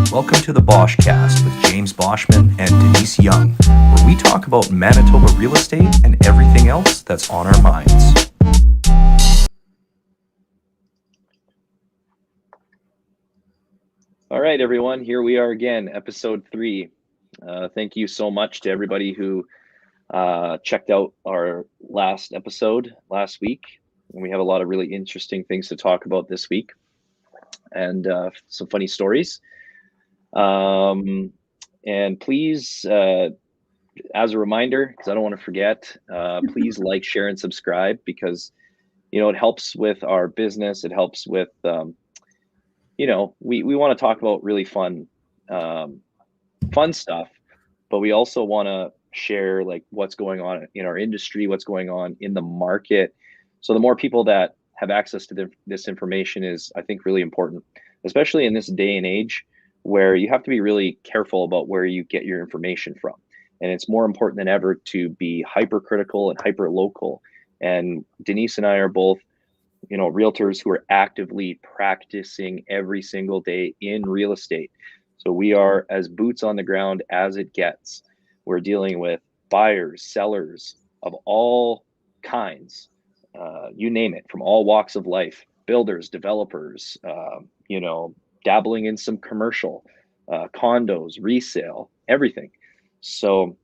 Welcome to the Boschcast with James Boschman and Denise Young, where we talk about Manitoba real estate and everything else that's on our minds. All right, everyone, here we are again, episode 3. Thank you so much to everybody who checked out our last episode last week. And we have a lot of really interesting things to talk about this week and some funny stories. And please, as a reminder, because I don't want to forget, please like, share, and subscribe because, it helps with our business. It helps with, we want to talk about really fun stuff, but we also want to share like what's going on in our industry, what's going on in the market. So the more people that have access to this information is, I think, really important, especially in this day and age where you have to be really careful about where you get your information from. And it's more important than ever to be hypercritical and hyper local. And Denise and I are both, realtors who are actively practicing every single day in real estate. So we are as boots on the ground as it gets. We're dealing with buyers, sellers of all kinds, you name it, from all walks of life, builders, developers, dabbling in some commercial, condos, resale, everything. So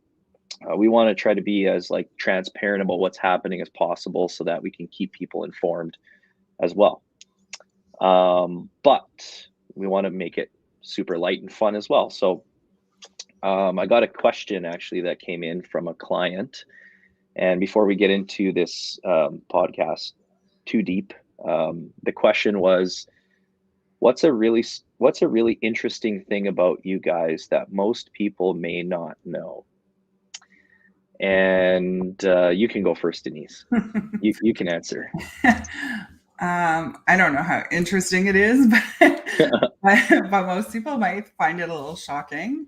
we want to try to be as transparent about what's happening as possible so that we can keep people informed as well. But we want to make it super light and fun as well. So I got a question actually that came in from a client. And before we get into this podcast too deep, the question was, what's a really interesting thing about you guys that most people may not know? And you can go first, Denise. You can answer. I don't know how interesting it is, but most people might find it a little shocking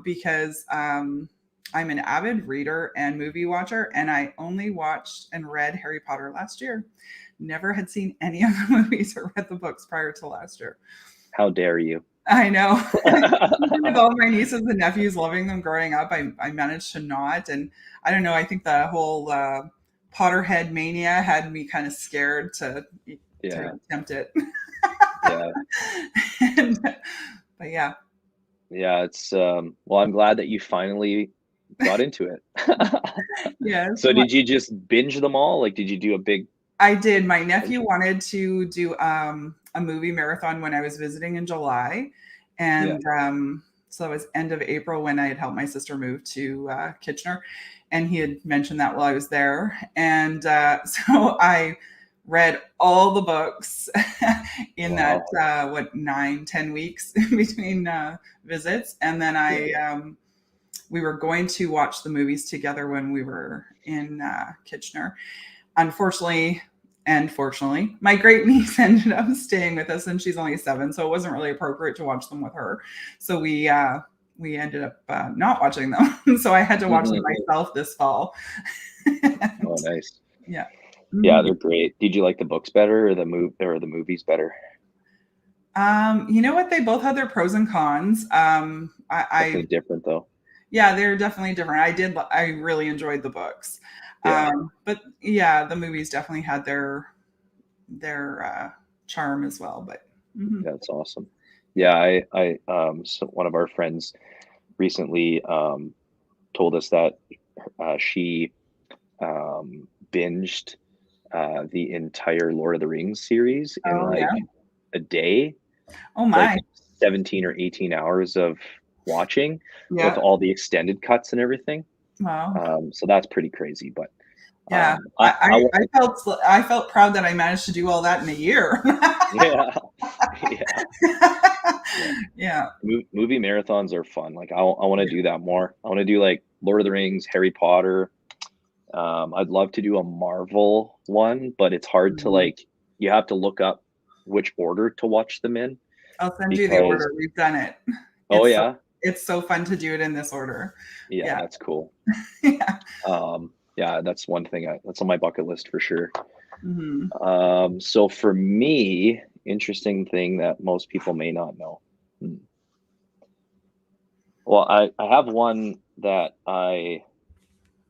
because I'm an avid reader and movie watcher, and I only watched and read Harry Potter last year. Never had seen any of the movies or read the books prior to last year. How dare you? I know. With all my nieces and nephews loving them growing up, I managed to not. And I don't know, I think the whole Potterhead mania had me kind of scared to attempt it. But yeah. Yeah, it's well, I'm glad that you finally got into it. Yeah. So did you just binge them all? Did you do a big... I did. My nephew wanted to do a movie marathon when I was visiting in July. And so it was end of April when I had helped my sister move to Kitchener. And he had mentioned that while I was there. And so I read all the books in that, 9-10 weeks between visits. And then we were going to watch the movies together when we were in Kitchener. Unfortunately, and fortunately, my great niece ended up staying with us, and she's only 7, so it wasn't really appropriate to watch them with her. So we ended up not watching them. So I had to watch them myself this fall. Oh, nice. Yeah. Yeah, they're great. Did you like the books better or the movies better? You know what? They both had their pros and cons. Definitely different though. Yeah, they're definitely different. I really enjoyed the books. Yeah. But yeah, the movies definitely had their charm as well. But That's awesome. Yeah, I so one of our friends recently told us that she binged the entire Lord of the Rings series in a day. Oh my! 17 or 18 hours of watching with all the extended cuts and everything. Wow. So that's pretty crazy, but yeah, I felt proud that I managed to do all that in a year. Yeah. Movie marathons are fun. I want to do that more. I want to do Lord of the Rings, Harry Potter. I'd love to do a Marvel one, but it's hard to you have to look up which order to watch them in. I'll send you the order. We've done it. It's so fun to do it in this order. Yeah. That's cool. Yeah. That's one thing that's on my bucket list for sure. So for me, interesting thing that most people may not know. Well, I have one that I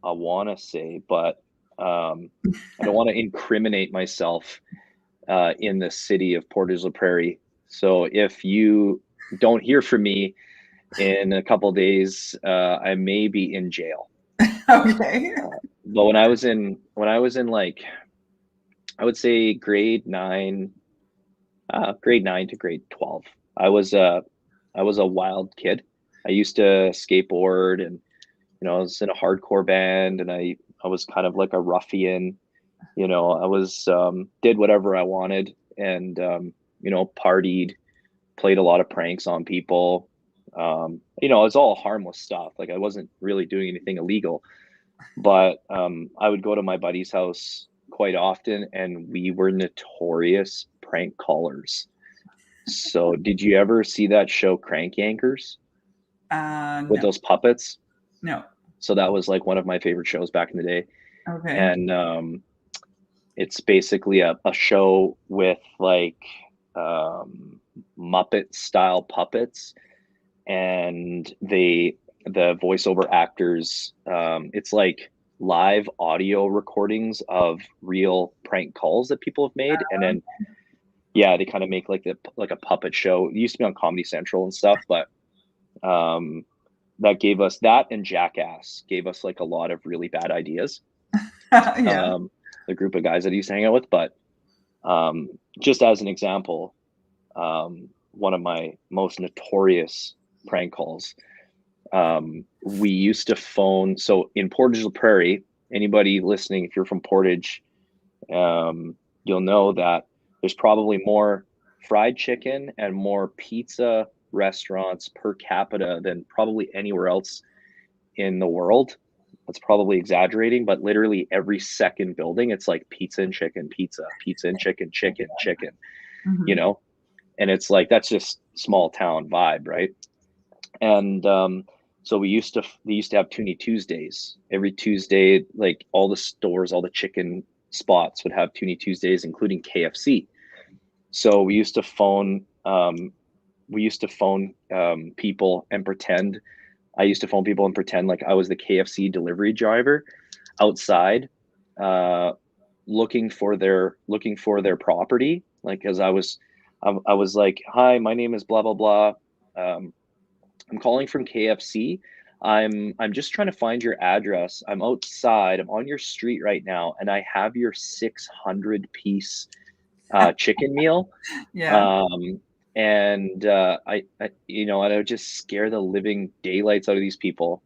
want to say, but I don't want to incriminate myself in the city of Portage la Prairie. So if you don't hear from me in a couple of days, I may be in jail. Okay. But when I was in like, I would say grade 9 to grade 12, I was a wild kid. I used to skateboard, and I was in a hardcore band, and I was kind of like a ruffian. I was did whatever I wanted, and partied, played a lot of pranks on people. It's all harmless stuff. Like, I wasn't really doing anything illegal, but I would go to my buddy's house quite often, and we were notorious prank callers. So did you ever see that show Crank Yankers with No. those puppets? No. So that was like one of my favorite shows back in the day. Okay. And it's basically a show with like Muppet style puppets, and the voiceover actors, it's like live audio recordings of real prank calls that people have made, and then they kind of make like a puppet show. It used to be on Comedy Central and stuff, but that gave us that, and Jackass gave us like a lot of really bad ideas. Yeah. The group of guys that I used to hang out with, but just as an example, one of my most notorious prank calls, we used to phone. So in Portage la Prairie, anybody listening, if you're from Portage, you'll know that there's probably more fried chicken and more pizza restaurants per capita than probably anywhere else in the world. That's probably exaggerating, but literally every second building, it's like pizza and chicken, pizza and chicken, chicken. Mm-hmm. And it's like, that's just small town vibe, right? And so they used to have Toonie Tuesdays every Tuesday. Like, all the stores, all the chicken spots would have Toonie Tuesdays, including KFC. So we used to phone people and pretend. I used to phone people and pretend like I was the KFC delivery driver outside, looking for their property. Like, as I was like, "Hi, my name is blah blah blah. I'm calling from KFC. I'm just trying to find your address. I'm outside. I'm on your street right now, and I have your 600-piece chicken meal." Yeah. And I would just scare the living daylights out of these people.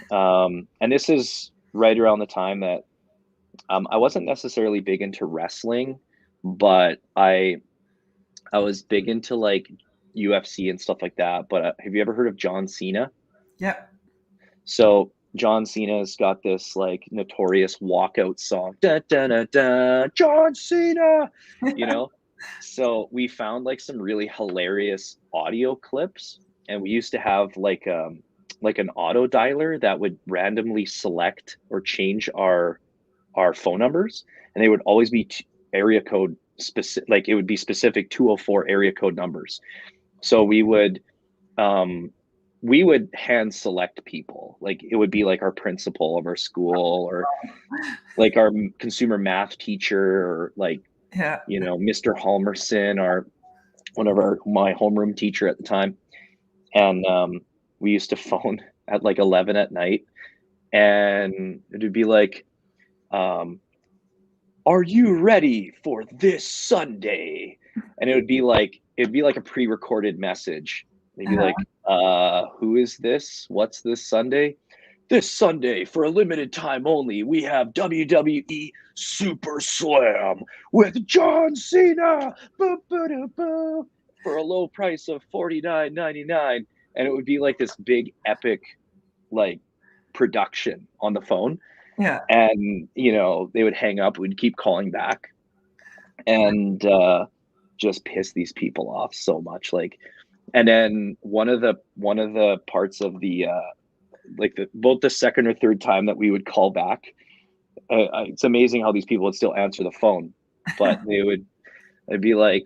And this is right around the time that I wasn't necessarily big into wrestling, but I was big into like UFC and stuff like that. But have you ever heard of John Cena? Yep. So John Cena's got this like notorious walkout song, da, da, da, da, John Cena, So we found like some really hilarious audio clips, and we used to have like an auto dialer that would randomly select or change our phone numbers, and they would always be area code specific. Like, it would be specific 204 area code numbers. So we would hand select people. Like, it would be like our principal of our school, or like our consumer math teacher, or like, Yeah. Mr. Halmerson, or my homeroom teacher at the time. And we used to phone at like 11 at night, and it would be like, "Are you ready for this Sunday?" And it would be like a pre-recorded message. They'd be like, "Who is this? What's this Sunday? This Sunday, for a limited time only, we have WWE Super Slam with John Cena, for a low price of $49.99." And it would be like this big epic like production on the phone. Yeah. And they would hang up, we'd keep calling back, and just piss these people off so much. Like, and then one of the parts of the both the second or third time that we would call back, it's amazing how these people would still answer the phone, but I'd be like,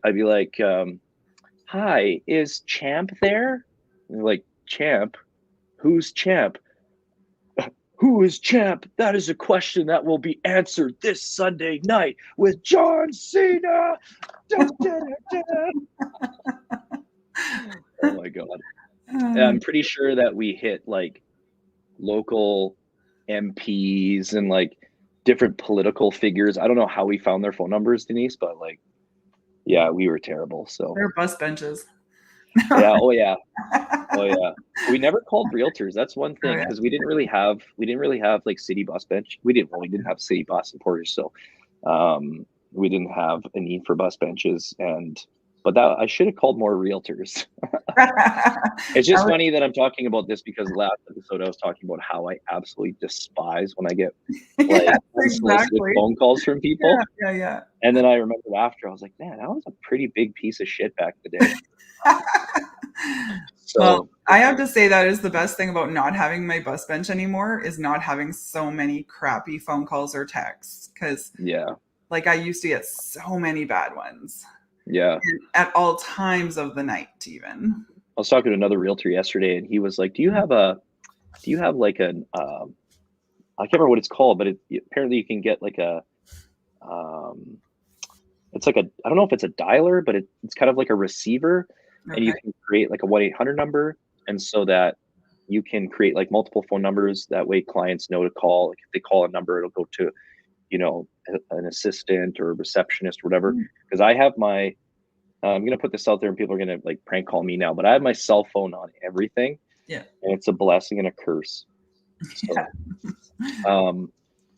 "Hi, is Champ there?" And they're like, "Champ? Who's champ? Who is champ? That is a question that will be answered this Sunday night with John Cena. Dun, dun, dun, dun. Oh my God. I'm pretty sure that we hit like local MPs and like different political figures. I don't know how we found their phone numbers, Denise, but like, yeah, we were terrible. So They're bus benches. yeah. Oh yeah. Oh yeah. We never called realtors. That's one thing, because we didn't really have like city bus bench. We didn't have city bus in Portage, so we didn't have a need for bus benches. But I should have called more realtors. It's just funny that I'm talking about this, because last episode I was talking about how I absolutely despise when I get like unsolicited phone calls from people. Yeah. And then I remembered after, I was like, man, that was a pretty big piece of shit back in the day. So well, I have to say that is the best thing about not having my bus bench anymore, is not having so many crappy phone calls or texts. Because like I used to get so many bad ones. Yeah. And at all times of the night, even. I was talking to another realtor yesterday, and he was like, do you have like an I can't remember what it's called, but apparently you can get like a it's like I don't know if it's a dialer, but it's kind of like a receiver. Okay. And you can create like a 1-800 number, and so that you can create like multiple phone numbers. That way clients know to call. Like if they call a number, it'll go to, an assistant or a receptionist or whatever. Because I have my I'm going to put this out there and people are going to like prank call me now, but I have my cell phone on everything. Yeah. And it's a blessing and a curse. So,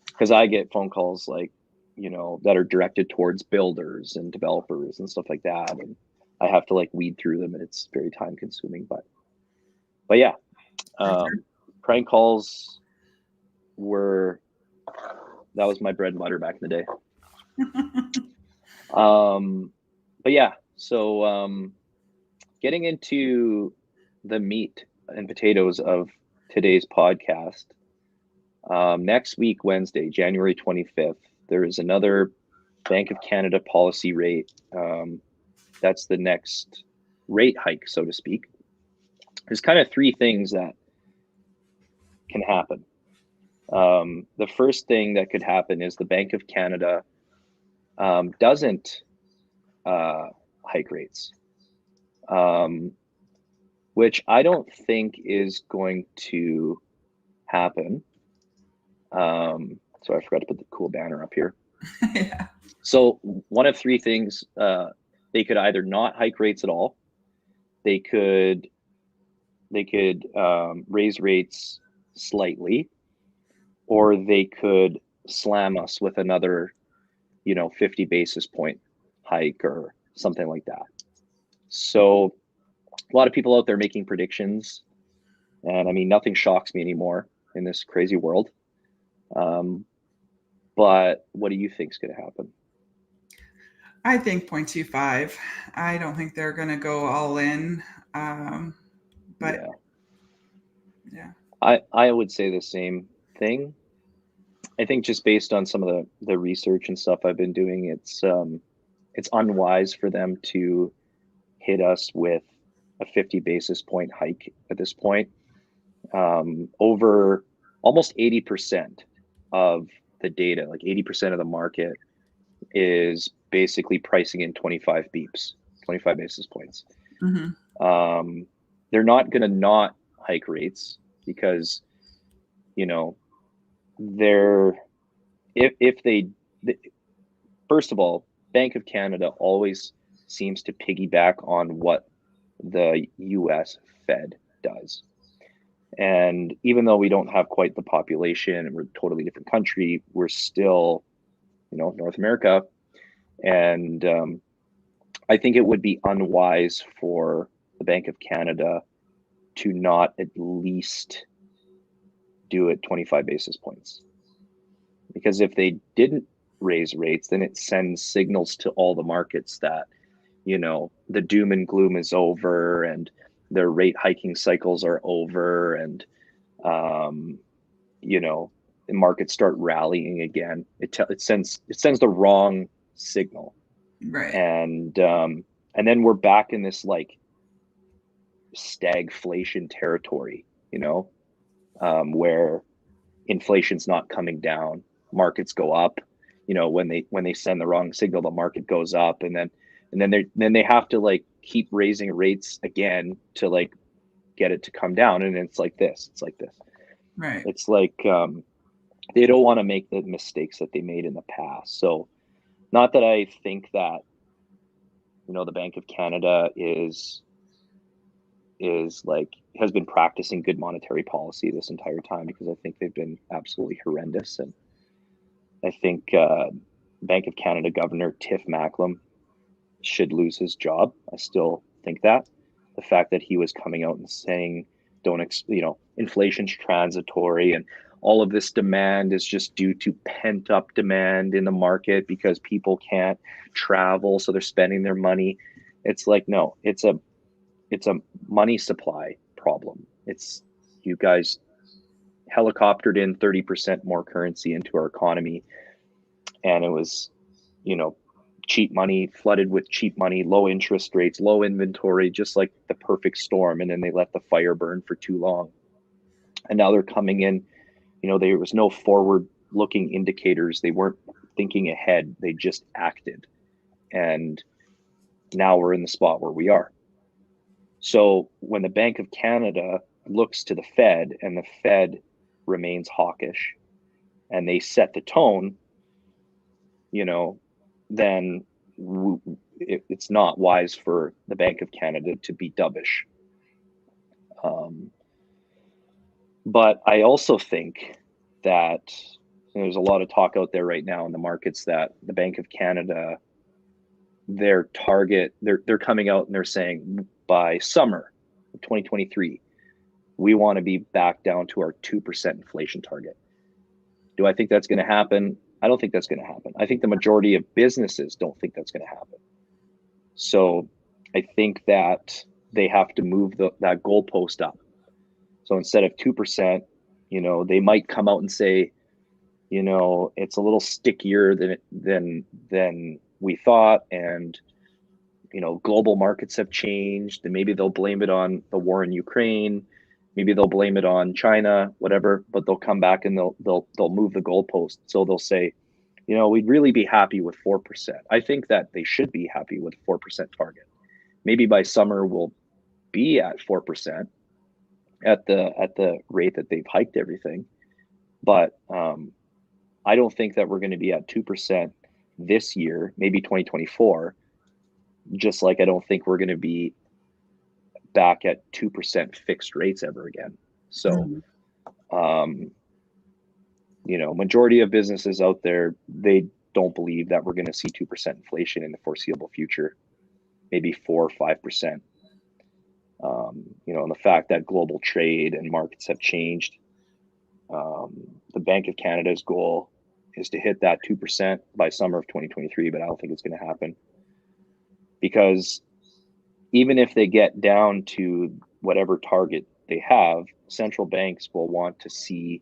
because I get phone calls like, that are directed towards builders and developers and stuff like that. And I have to like weed through them, and it's very time consuming, but yeah, prank calls that was my bread and butter back in the day. But yeah, so getting into the meat and potatoes of today's podcast, next week, Wednesday, January 25th, there is another Bank of Canada policy rate. That's the next rate hike, so to speak. There's kind of three things that can happen. The first thing that could happen is the Bank of Canada doesn't hike rates, which I don't think is going to happen. So I forgot to put the cool banner up here. Yeah. So one of three things, they could either not hike rates at all. They could raise rates slightly, or they could slam us with another, 50 basis point hike or something like that. So a lot of people out there making predictions, and I mean, nothing shocks me anymore in this crazy world. But what do you think is going to happen? I think 0.25. I don't think they're going to go all in. But yeah. I would say the same thing. I think just based on some of the research and stuff I've been doing, it's unwise for them to hit us with a 50 basis point hike at this point. Over almost 80% of the data, like 80% of the market, is basically pricing in 25 basis points. Mm-hmm. They're not going to not hike rates, because, first of all, Bank of Canada always seems to piggyback on what the US Fed does. And even though we don't have quite the population and we're a totally different country, we're still, North America. And I think it would be unwise for the Bank of Canada to not at least do it 25 basis points. Because if they didn't raise rates, then it sends signals to all the markets that, the doom and gloom is over and their rate hiking cycles are over, and the markets start raging again. It sends the wrong signal, right? And then we're back in this like stagflation territory where inflation's not coming down, markets go up. When they send the wrong signal, the market goes up, and then they have to like keep raising rates again to like get it to come down, and it's like this. Right. It's like they don't want to make the mistakes that they made in the past. So, not that I think that the Bank of Canada has been practicing good monetary policy this entire time, because I think they've been absolutely horrendous. And I think Bank of Canada Governor Tiff Macklem should lose his job. I still think that the fact that he was coming out and saying, inflation's transitory, and all of this demand is just due to pent up demand in the market because people can't travel, so they're spending their money. It's like, no, it's a money supply problem. It's, you guys helicoptered in 30% more currency into our economy, and it was, cheap money, flooded with cheap money, low interest rates, low inventory, just like the perfect storm. And then they let the fire burn for too long. And now they're coming in, there was no forward looking indicators. They weren't thinking ahead. They just acted. And now we're in the spot where we are. So when the Bank of Canada looks to the Fed, and the Fed remains hawkish, and they set the tone, then it's not wise for the Bank of Canada to be dovish. But I also think that there's a lot of talk out there right now in the markets that the Bank of Canada, their target, they're coming out and they're saying by summer of 2023, we want to be back down to our 2% inflation target. Do I think that's going to happen? I don't think that's going to happen. I think the majority of businesses don't think that's going to happen. So I think that they have to move that goalpost up. So instead of 2%, they might come out and say, it's a little stickier than we thought, and global markets have changed, and maybe they'll blame it on the war in Ukraine, maybe they'll blame it on China, whatever. But they'll come back and they'll move the goalpost. So they'll say, we'd really be happy with 4%. I think that they should be happy with 4% target. Maybe by summer we'll be at 4%. At the rate that they've hiked everything. But I don't think that we're going to be at 2% this year, maybe 2024, just like I don't think we're going to be back at 2% fixed rates ever again. So, majority of businesses out there, they don't believe that we're going to see 2% inflation in the foreseeable future, maybe 4 or 5%. And the fact that global trade and markets have changed, the Bank of Canada's goal is to hit that 2% by summer of 2023, but I don't think it's going to happen, because even if they get down to whatever target they have, central banks will want to see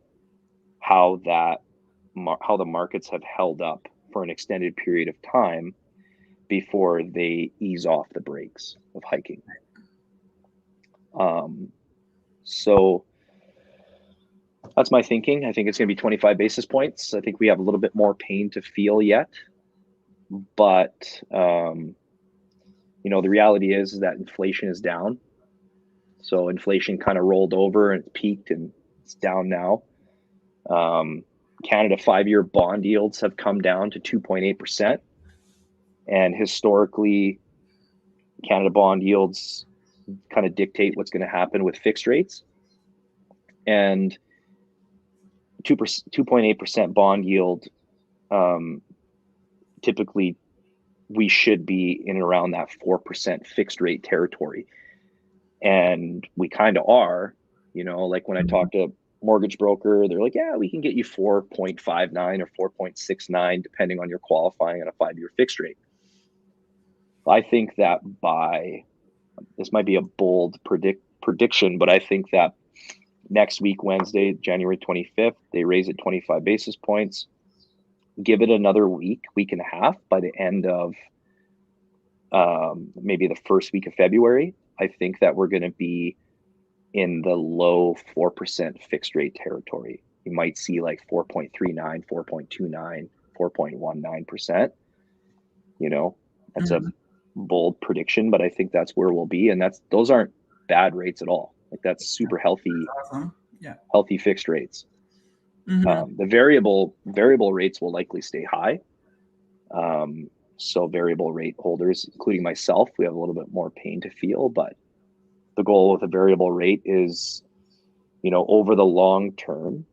how the markets have held up for an extended period of time before they ease off the brakes of hiking. So that's my thinking. I think it's going to be 25 basis points. I think we have a little bit more pain to feel yet, but the reality is that inflation is down. So inflation kind of rolled over and peaked, and it's down now. Canada 5-year bond yields have come down to 2.8%, and historically, Canada bond yields kind of dictate what's going to happen with fixed rates. And 2.8% bond yield, typically we should be in around that 4% fixed rate territory. And we kind of are, like when I talk to a mortgage broker, they're like, yeah, we can get you 4.59 or 4.69, depending on your qualifying on a 5-year fixed rate. I think that this might be a bold prediction, but I think that next week, Wednesday, January 25th, they raise it 25 basis points. Give it another week and a half. By the end of maybe the first week of February, I think that we're going to be in the low 4% fixed rate territory. You might see like 4.39, 4.29, 4.19%. You know, that's a bold prediction, but I think that's where we'll be. And those aren't bad rates at all. Like that's super healthy, Awesome. Yeah. healthy fixed rates. The variable rates will likely stay high. So variable rate holders, including myself, we have a little bit more pain to feel, but the goal with a variable rate is, you know, over the long term,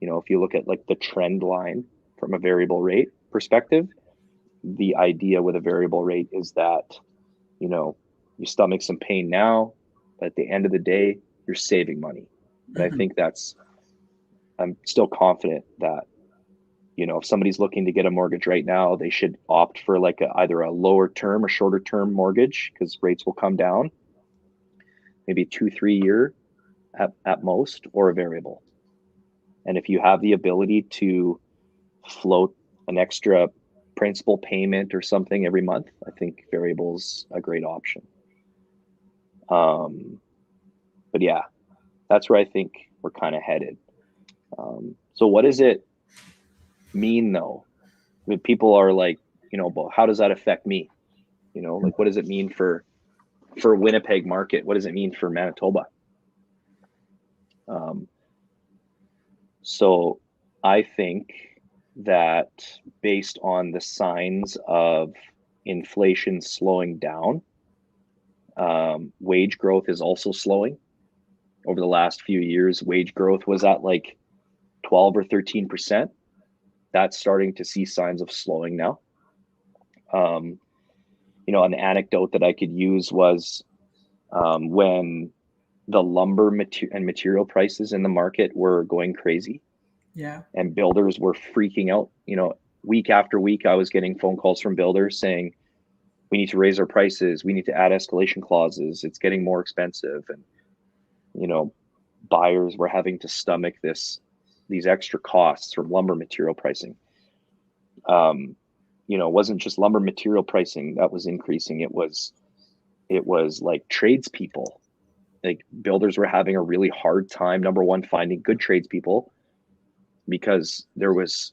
you know, if you look at like the trend line from a variable rate perspective, the idea with a variable rate is that, you know, you stomach some pain now, but at the end of the day, you're saving money. And I think I'm still confident that, you know, if somebody's looking to get a mortgage right now, they should opt for like either a lower term or shorter term mortgage, because rates will come down, maybe 2-3 year at most, or a variable. And if you have the ability to float an extra principal payment or something every month, I think variable's a great option. But yeah, that's where I think we're kind of headed. So what does it mean though? I mean, people are like, you know, well, how does that affect me? You know, like what does it mean for Winnipeg market? What does it mean for Manitoba? So I think that based on the signs of inflation slowing down, wage growth is also slowing. Over the last few years, wage growth was at like 12 or 13%. That's starting to see signs of slowing now. You know, an anecdote that I could use was when the lumber and material prices in the market were going crazy. Yeah. And builders were freaking out. You know, week after week, I was getting phone calls from builders saying, we need to raise our prices. We need to add escalation clauses. It's getting more expensive. And, you know, buyers were having to stomach these extra costs from lumber material pricing. You know, it wasn't just lumber material pricing that was increasing. It was like tradespeople. Like builders were having a really hard time, number one, finding good tradespeople, because there was,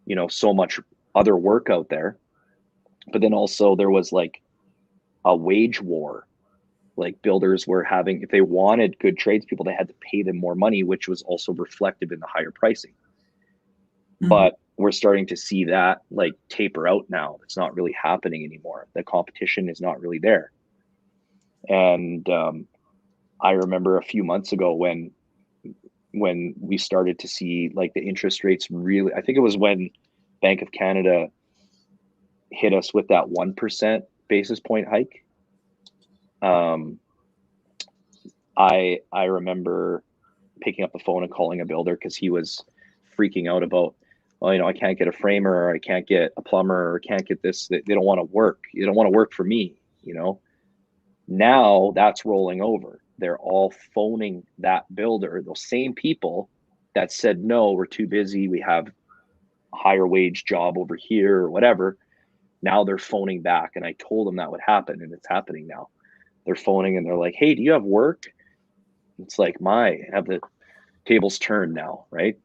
you know, so much other work out there. But then also there was like a wage war. Like builders were having, if they wanted good tradespeople, they had to pay them more money, which was also reflective in the higher pricing. But we're starting to see that like taper out now. It's not really happening anymore. The competition is not really there. And I remember a few months ago when we started to see like the interest rates really, I think it was when Bank of Canada hit us with that 1% basis point hike. I remember picking up the phone and calling a builder because he was freaking out about, well, you know, I can't get a framer, or I can't get a plumber, or can't get this. They don't want to work. They don't want to work for me, you know. Now that's rolling over. They're all phoning that builder, those same people that said, no, we're too busy. We have a higher wage job over here or whatever. Now they're phoning back. And I told them that would happen, and it's happening now. They're phoning and they're like, hey, do you have work? It's like, have the tables turned now, right?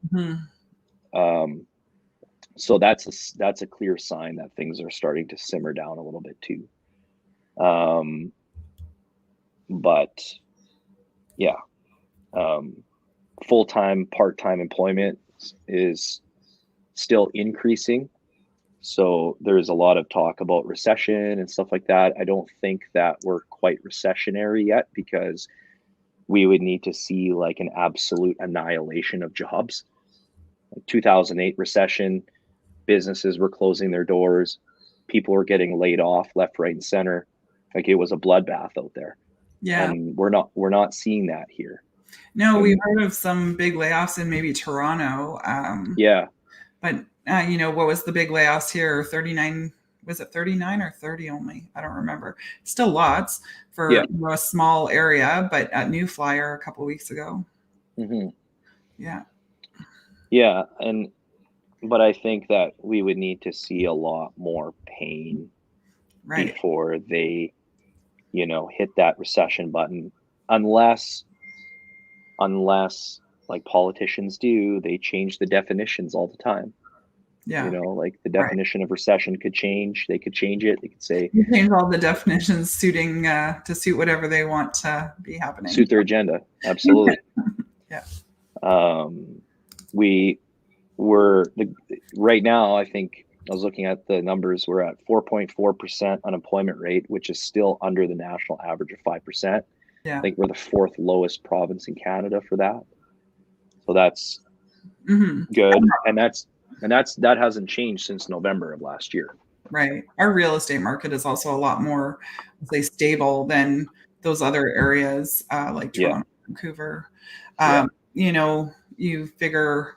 So that's a clear sign that things are starting to simmer down a little bit too. But yeah, full-time, part-time employment is still increasing. So there's a lot of talk about recession and stuff like that. I don't think that we're quite recessionary yet, because we would need to see like an absolute annihilation of jobs. Like 2008 recession, businesses were closing their doors. People were getting laid off left, right, and center. Like it was a bloodbath out there. Yeah. And we're not seeing that here. No, we've heard of some big layoffs in maybe Toronto. Yeah. But you know, what was the big layoffs here? 39, was it 39 or 30 only? I don't remember. Still lots for you know, a small area, but at New Flyer a couple of weeks ago. Yeah. Yeah. But I think that we would need to see a lot more pain before they, you know, hit that recession button, unless unless, like politicians do, they change the definitions all the time. Yeah. Like the definition of recession could change. They could change it. They could say You change all the definitions suiting to suit whatever they want to be happening. Suit their agenda. Absolutely. Yeah. We were right now, I think I was looking at the numbers, we're at 4.4% unemployment rate, which is still under the national average of 5%. Yeah. I think we're the 4th lowest province in Canada for that. So that's good. And that hasn't changed since November of last year. Right. Our real estate market is also a lot more, say, stable than those other areas like Toronto, Vancouver. You figure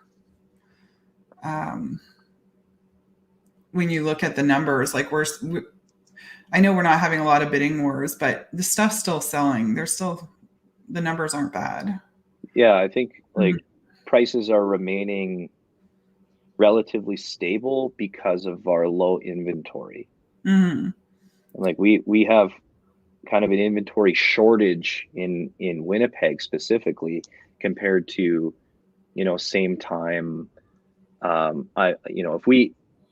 when you look at the numbers, like I know we're not having a lot of bidding wars, but the stuff's still selling. The numbers aren't bad. Yeah, I think like prices are remaining relatively stable because of our low inventory. Like we have kind of an inventory shortage in Winnipeg specifically compared to same time.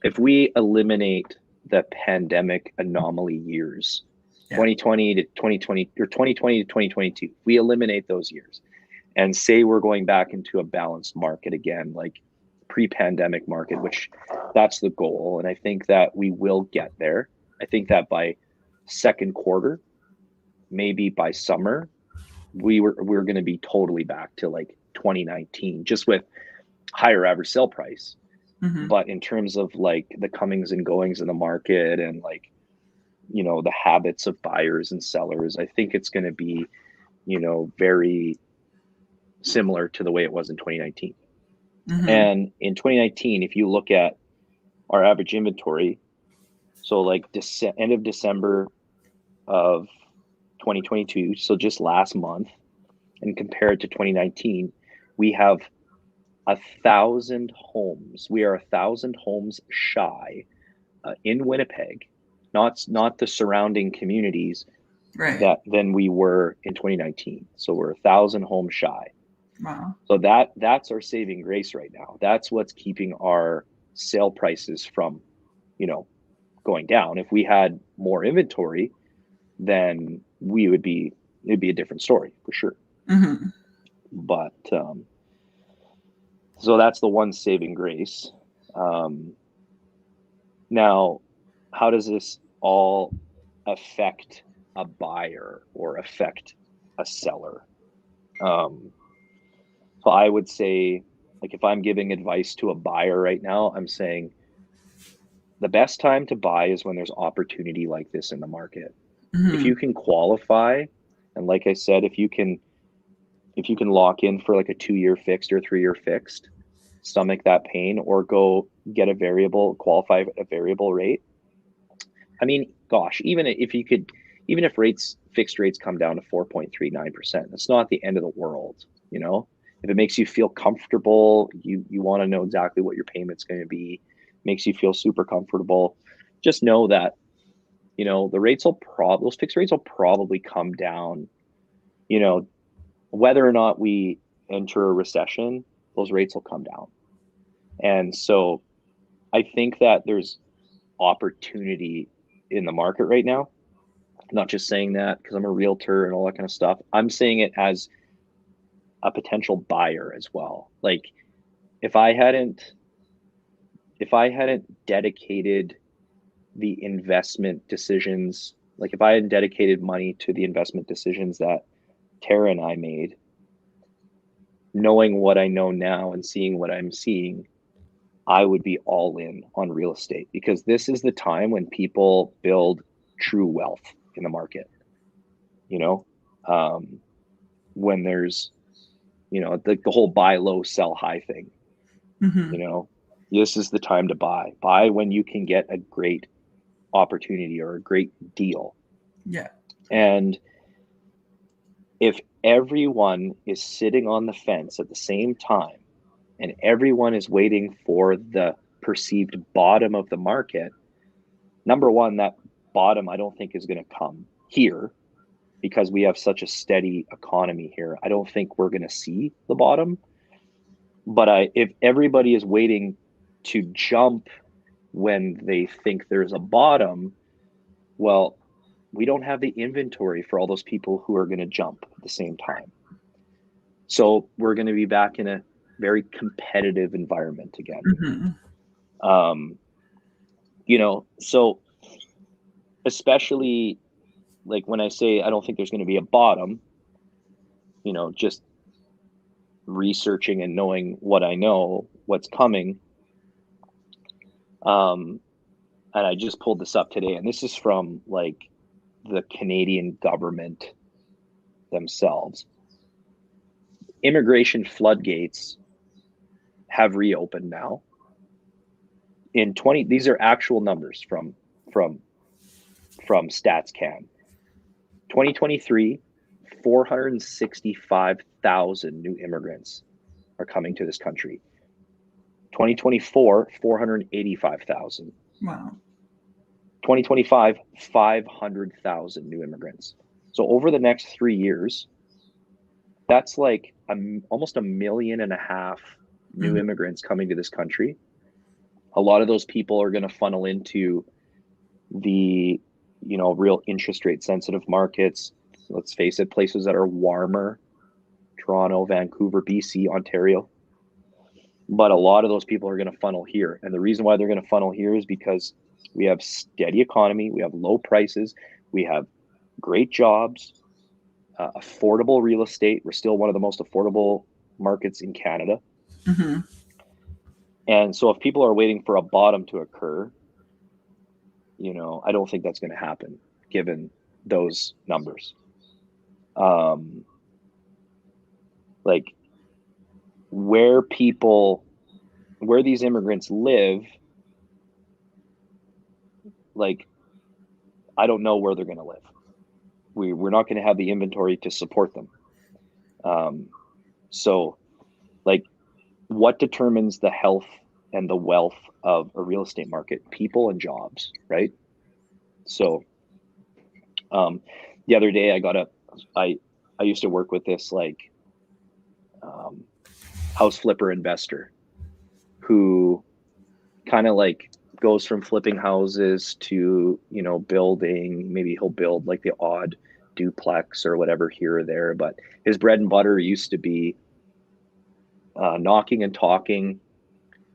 If we eliminate the pandemic anomaly years, 2020 to 2020 or 2020 to 2022, we eliminate those years and say we're going back into a balanced market again, like pre-pandemic market, which that's the goal. And I think that we will get there. I think that by second quarter, maybe by summer, we're going to be totally back to like 2019, just with higher average sale price. But in terms of like the comings and goings in the market and like, the habits of buyers and sellers, I think it's going to be, very similar to the way it was in 2019. And in 2019, if you look at our average inventory, so like end of December of 2022, so just last month, and compare it to 2019, we have 1,000 homes. We are 1,000 homes shy in Winnipeg, not the surrounding communities, right, than we were in 2019. So we're 1,000 homes shy. Wow. So that's our saving grace right now. That's what's keeping our sale prices from, going down. If we had more inventory, then it'd be a different story for sure. But so that's the one saving grace. Now, how does this all affect a buyer or affect a seller? So I would say, like, if I'm giving advice to a buyer right now, I'm saying the best time to buy is when there's opportunity like this in the market. If you can qualify, and like I said, if you can lock in for like a 2-year fixed or 3-year fixed, stomach that pain, or go get qualify at a variable rate. I mean, gosh, even if fixed rates come down to 4.39%, that's not the end of the world. If it makes you feel comfortable, you want to know exactly what your payment's going to be, makes you feel super comfortable, just know that, those fixed rates will probably come down, whether or not we enter a recession, those rates will come down. And so I think that there's opportunity in the market right now. I'm not just saying that because I'm a realtor and all that kind of stuff. I'm saying it as a potential buyer as well. Like if I hadn't dedicated the investment decisions, like if I hadn't dedicated money to the investment decisions that Tara and I made, knowing what I know now and seeing what I'm seeing, I would be all in on real estate, because this is the time when people build true wealth in the market. When there's, the whole buy low, sell high thing, this is the time to buy. Buy when you can get a great opportunity or a great deal. Yeah. And if everyone is sitting on the fence at the same time and everyone is waiting for the perceived bottom of the market, number one, that bottom I don't think is going to come here. because we have such a steady economy here, I don't think we're going to see the bottom. But if everybody is waiting to jump when they think there's a bottom, well, we don't have the inventory for all those people who are going to jump at the same time. So we're going to be back in a very competitive environment again. You know, so especially like when I say I don't think there's going to be a bottom, you know, just researching and knowing what I know, what's coming. And I just pulled this up today, and this is from like the Canadian government themselves. Immigration floodgates have reopened now. These are actual numbers from StatsCan. 2023, 465,000 new immigrants are coming to this country. 2024, 485,000. Wow. 2025, 500,000 new immigrants. So over the next 3 years, that's like almost 1.5 million new immigrants coming to this country. A lot of those people are going to funnel into the, you know, real interest rate sensitive markets. Let's face it, places that are warmer: Toronto, Vancouver, BC, Ontario. But a lot of those people are going to funnel here. And the reason why they're going to funnel here is because we have steady economy, we have low prices, we have great jobs, affordable real estate. We're still one of the most affordable markets in Canada. And so if people are waiting for a bottom to occur, you know, I don't think that's going to happen given those numbers. Like where these immigrants live, like, I don't know where they're going to live. We're not going to have the inventory to support them. So like, what determines the health and the wealth of a real estate market? People and jobs, right? So the other day I used to work with this like house flipper investor who kind of like goes from flipping houses to, you know, building. Maybe he'll build like the odd duplex or whatever here or there, but his bread and butter used to be knocking and talking,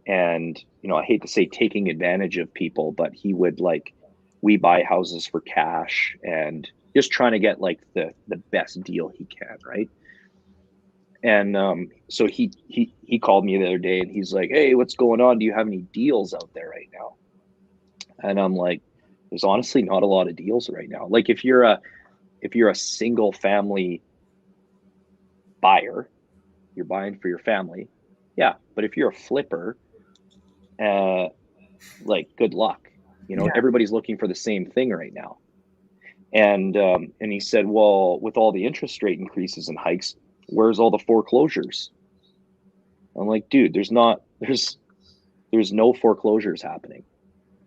and, you know, I hate to say taking advantage of people, but he would like, we buy houses for cash and just trying to get like the best deal he can, right? And so he called me the other day and he's like, "Hey, what's going on? Do you have any deals out there right now?" And I'm like, there's honestly not a lot of deals right now. Like if you're a single family buyer, you're buying for your family. Yeah. But if you're a flipper, like, good luck. You know, everybody's looking for the same thing right now. And he said, well, with all the interest rate increases and hikes, where's all the foreclosures? I'm like, dude, there's no foreclosures happening.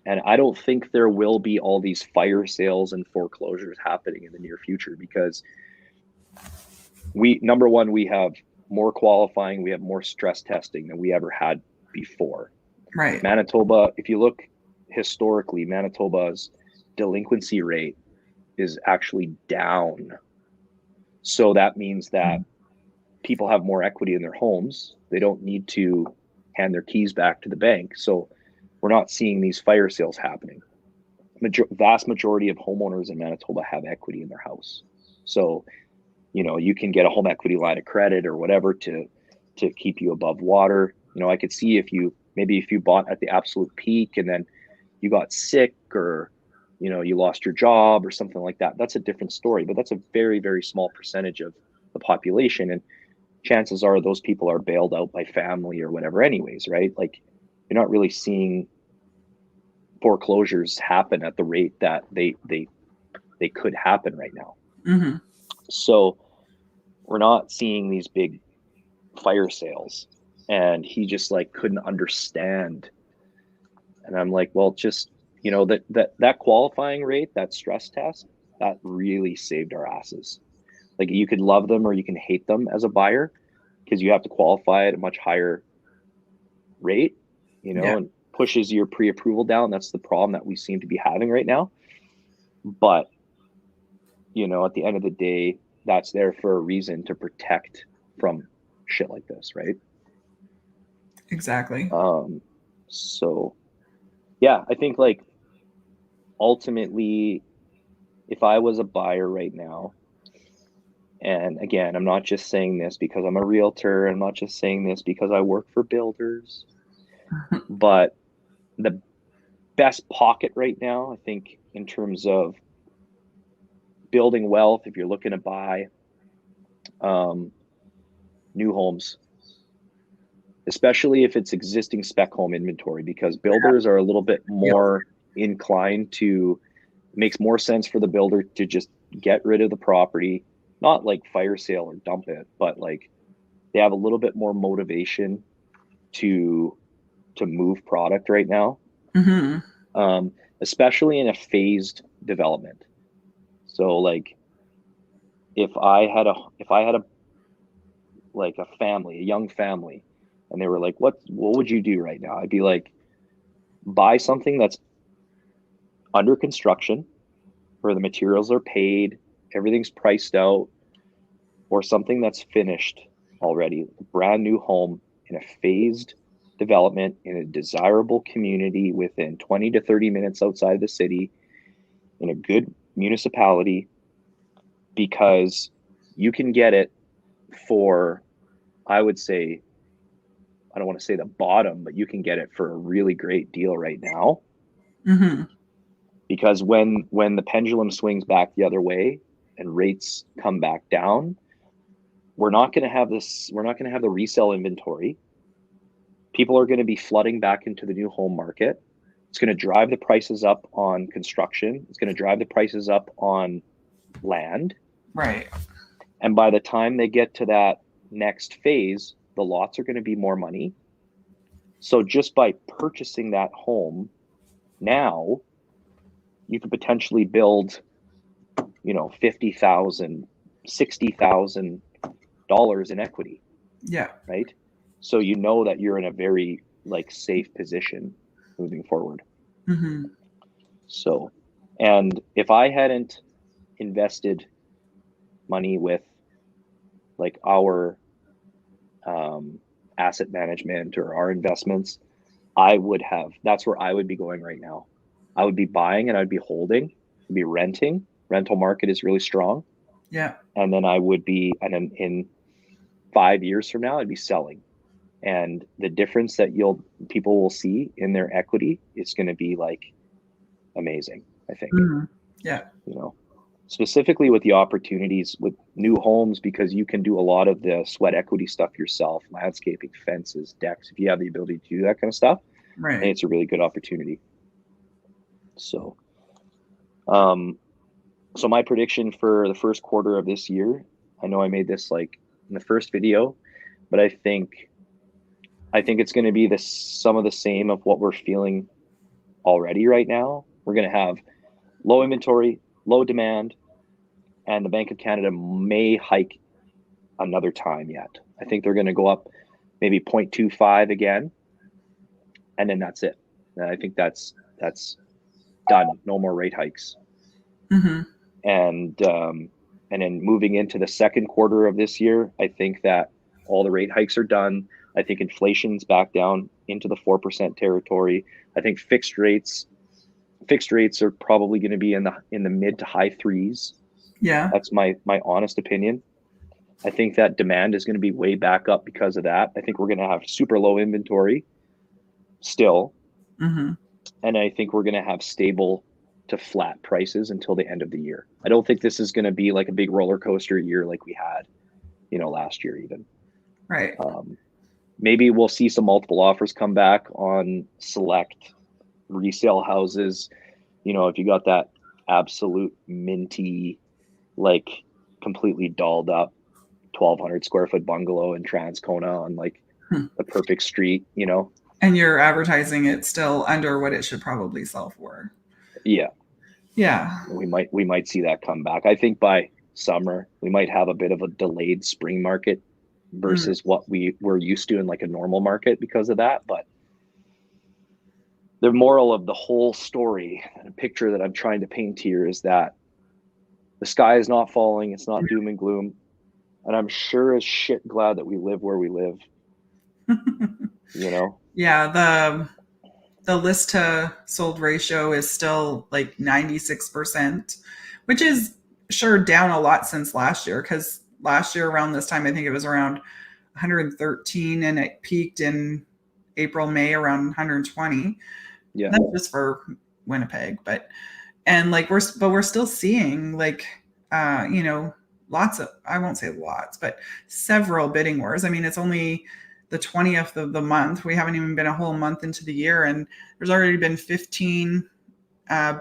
And I don't think there will be all these fire sales and foreclosures happening in the near future, because number one, we have more qualifying, we have more stress testing than we ever had before. Right. Manitoba, if you look historically, Manitoba's delinquency rate is actually down. So that means that people have more equity in their homes. They don't need to hand their keys back to the bank. So we're not seeing these fire sales happening. Vast majority of homeowners in Manitoba have equity in their house. So, you know, you can get a home equity line of credit or whatever to keep you above water. You know, I could see if you bought at the absolute peak and then you got sick, or, you know, you lost your job or something like that, that's a different story. But that's a very, very small percentage of the population. And chances are those people are bailed out by family or whatever anyways, right? Like, you're not really seeing foreclosures happen at the rate that they could happen right now. So we're not seeing these big fire sales. And he just like couldn't understand. And I'm like, well, just, you know, that qualifying rate, that stress test, that really saved our asses. Like, you could love them or you can hate them as a buyer, because you have to qualify at a much higher rate, and pushes your pre-approval down. That's the problem that we seem to be having right now. But, at the end of the day, that's there for a reason, to protect from shit like this, right? Exactly. So yeah, I think, like, ultimately, if I was a buyer right now, and again, I'm not just saying this because I'm a realtor, I'm not just saying this because I work for builders, but the best pocket right now, I think, in terms of building wealth, if you're looking to buy new homes, especially if it's existing spec home inventory, because builders are a little bit more inclined to, makes more sense for the builder to just get rid of the property, not like fire sale or dump it, but like they have a little bit more motivation to move product right now. Especially in a phased development. So like, if I had a like a family, a young family, and they were like, what would you do right now? I'd be like, buy something that's under construction, where the materials are paid, everything's priced out, or something that's finished already, a brand new home in a phased development in a desirable community within 20 to 30 minutes outside the city, in a good municipality, because you can get it for, I would say, I don't want to say the bottom, but you can get it for a really great deal right now. Because when the pendulum swings back the other way and rates come back down, we're not going to have the resale inventory. People are going to be flooding back into the new home market. It's going to drive the prices up on construction. It's going to drive the prices up on land. Right. And by the time they get to that next phase, the lots are going to be more money. So just by purchasing that home now, you could potentially build, $50,000, $60,000 in equity. Yeah. Right. So that you're in a very safe position moving forward. So, and if I hadn't invested money with our asset management or our investments, that's where I would be going right now. I would be buying and I'd be holding, I'd be renting. Rental market is really strong. Yeah. And then I would be, and in 5 years from now, I'd be selling. And the difference that people will see in their equity is going to be amazing, I think. Yeah. Specifically with the opportunities with new homes, because you can do a lot of the sweat equity stuff yourself, landscaping, fences, decks, if you have the ability to do that kind of stuff. Right. And it's a really good opportunity. So, so my prediction for the first quarter of this year, I know I made this in the first video, but I think it's going to be some of the same of what we're feeling already right now. We're going to have low inventory, low demand, and the Bank of Canada may hike another time yet. I think they're going to go up maybe 0.25 again, and then that's it. And I think that's done. No more rate hikes. And then moving into the second quarter of this year, I think that all the rate hikes are done. I think inflation's back down into the 4% territory. I think fixed rates are probably going to be in the mid to high threes. Yeah. That's my honest opinion. I think that demand is going to be way back up because of that. I think we're going to have super low inventory still. And I think we're going to have stable to flat prices until the end of the year. I don't think this is going to be a big roller coaster year like we had, last year even. Right. Maybe we'll see some multiple offers come back on select resale houses. If you got that absolute minty, completely dolled up 1,200 square foot bungalow in Transcona on the perfect street, And you're advertising it still under what it should probably sell for. Yeah. Yeah. we might see that come back. I think by summer we might have a bit of a delayed spring market versus what we were used to in like a normal market because of that. But the moral of the whole story, the picture that I'm trying to paint here, is that the sky is not falling. It's not doom and gloom. And I'm sure as shit glad that we live where we live, you know? Yeah. The list to sold ratio is still like 96%, which is sure down a lot since last year. Cause last year around this time, I think it was around 113 and it peaked in April, May around 120. Yeah. That's just for Winnipeg, but we're still seeing like lots of, I won't say lots, but several bidding wars. I mean, it's only the 20th of the month. We haven't even been a whole month into the year, and there's already been 15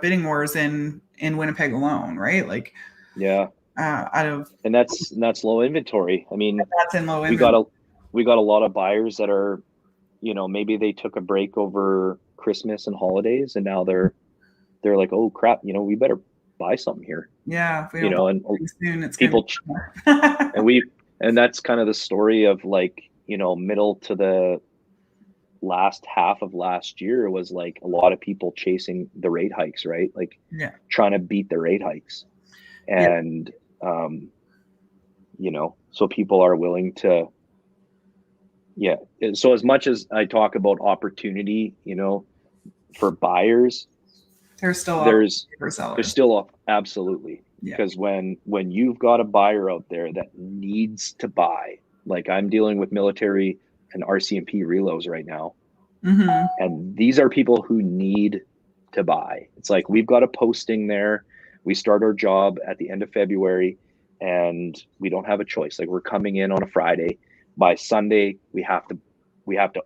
bidding wars in Winnipeg alone, right? Like, yeah, out of, and that's low inventory. I mean, that's in low inventory. We got a lot of buyers that are, maybe they took a break over Christmas and holidays, and now they're like, oh crap, we better buy something here. Yeah, if we and soon, it's people and that's kind of the story of like, middle to the last half of last year was like a lot of people chasing the rate hikes, right? Like trying to beat the rate hikes. And so people are willing to, so as much as I talk about opportunity, for buyers, there's still absolutely, because when you've got a buyer out there that needs to buy, like I'm dealing with military and RCMP relos right now, and these are people who need to buy. It's like we've got a posting there. We start our job at the end of February, and we don't have a choice. Like we're coming in on a Friday. By Sunday, we have to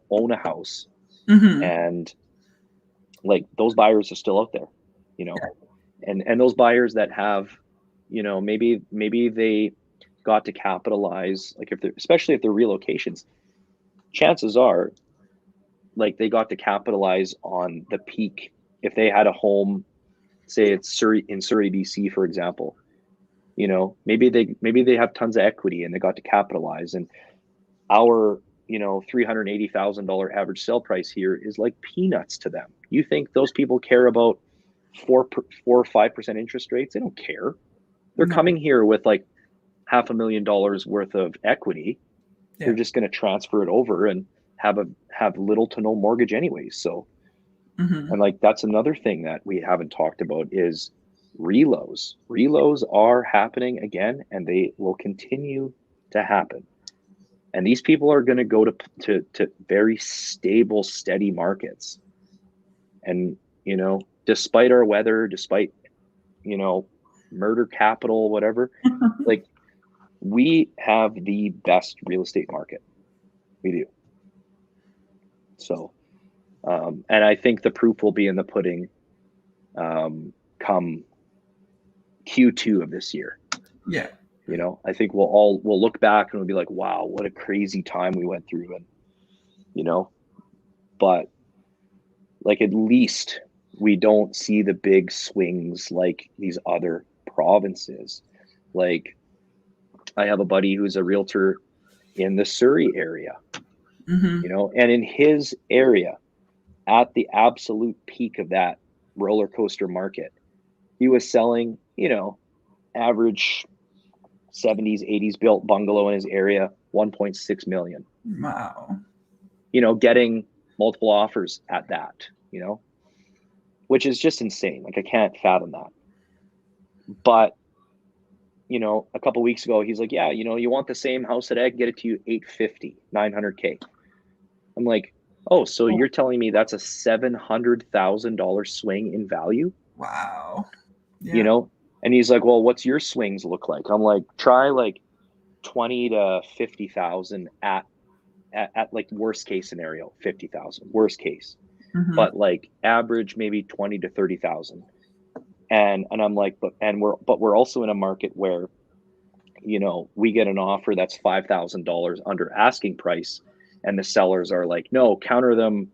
own a house, and like those buyers are still out there, and those buyers that have, maybe they got to capitalize, like especially if they're relocations, chances are like they got to capitalize on the peak. If they had a home, say it's Surrey, BC, for example, maybe they have tons of equity and they got to capitalize. And our, $380,000 average sale price here is like peanuts to them. You think those people care about 4 or 5% interest rates? They don't care. They're coming here with like $500,000 worth of equity. They're just going to transfer it over and have little to no mortgage anyways. So, and like, that's another thing that we haven't talked about is relos. Relos are happening again, and they will continue to happen. And these people are going to go to very stable, steady markets. And, despite our weather, despite, murder capital, whatever, like we have the best real estate market. We do. So, and I think the proof will be in the pudding come Q2 of this year. Yeah. I think we'll look back and we'll be like, wow, what a crazy time we went through. And, but like, at least we don't see the big swings like these other provinces. Like I have a buddy who's a realtor in the Surrey area, and in his area at the absolute peak of that roller coaster market, he was selling, average 70s, 80s built bungalow in his area, 1.6 million. Wow. Getting multiple offers at that, which is just insane. Like I can't fathom that. But, a couple of weeks ago, he's like, yeah, you want the same house that I can get it to you, 850, 900K. I'm like, oh, so you're telling me that's a $700,000 swing in value? Wow. Yeah. And he's like, well, what's your swings look like? I'm like, try like 20 to 50,000 at like worst case scenario, 50,000, worst case, but like average, maybe 20 to 30,000. And I'm like, but we're also in a market where, we get an offer that's $5,000 under asking price. And the sellers are like, no, counter them,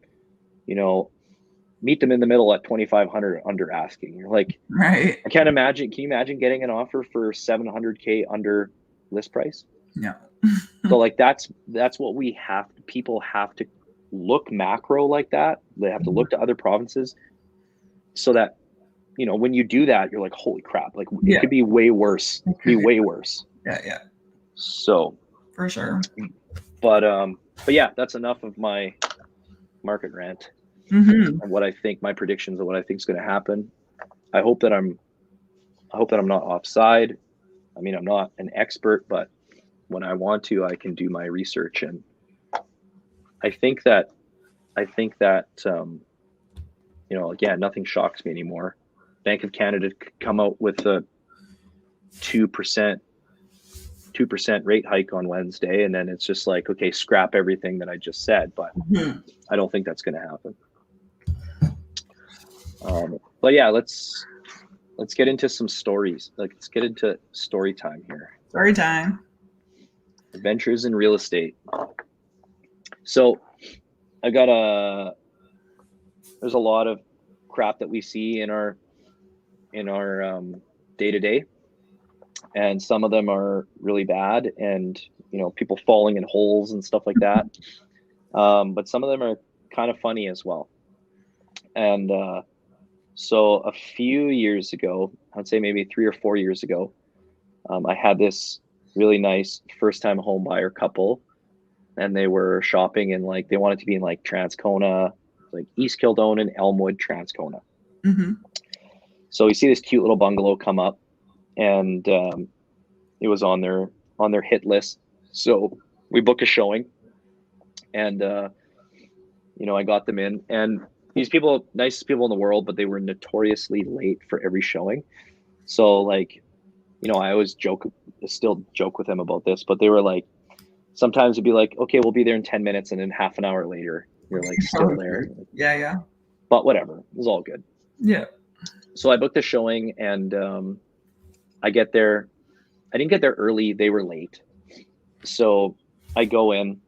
meet them in the middle at 2,500 under asking. You're like, right. I can't imagine. Can you imagine getting an offer for 700K under list price? Yeah. So like that's what we have. People have to look macro like that. They have to look to other provinces, so that, you know, when you do that, you're like, holy crap, like it could be way worse. Yeah. So for sure. But yeah, that's enough of my market rant and what I think, my predictions of what I think is going to happen. I hope that I'm not offside. I mean, I'm not an expert, but when I want to, I can do my research. And I think that, you know, again, nothing shocks me anymore. Bank of Canada could come out with a 2% rate hike on Wednesday, and then it's just like, okay, scrap everything that I just said. But I don't think that's going to happen. But yeah, let's get into some stories. Like, let's get into story time here. Story time. Adventures in real estate. So I got there's a lot of crap that we see in our day-to-day, and some of them are really bad, and, you know, people falling in holes and stuff like that. But some of them are kind of funny as well. And so a few years ago, I'd say maybe 3 or 4 years ago, I had this really nice first-time home buyer couple, and they were shopping in, like, they wanted to be in like Transcona, like East Kildonan, Elmwood, Transcona. So we see this cute little bungalow come up, and it was on their hit list. So we booked a showing, and you know, I got them in, and these people, nicest people in the world, but they were notoriously late for every showing. So, like, you know, I always still joke with them about this, but they were like, sometimes it'd be like, okay, we'll be there in 10 minutes. And then half an hour later, you're like still there. Yeah. But whatever, it was all good. Yeah. So I booked the showing, and I get there. I didn't get there early. They were late. So I go in,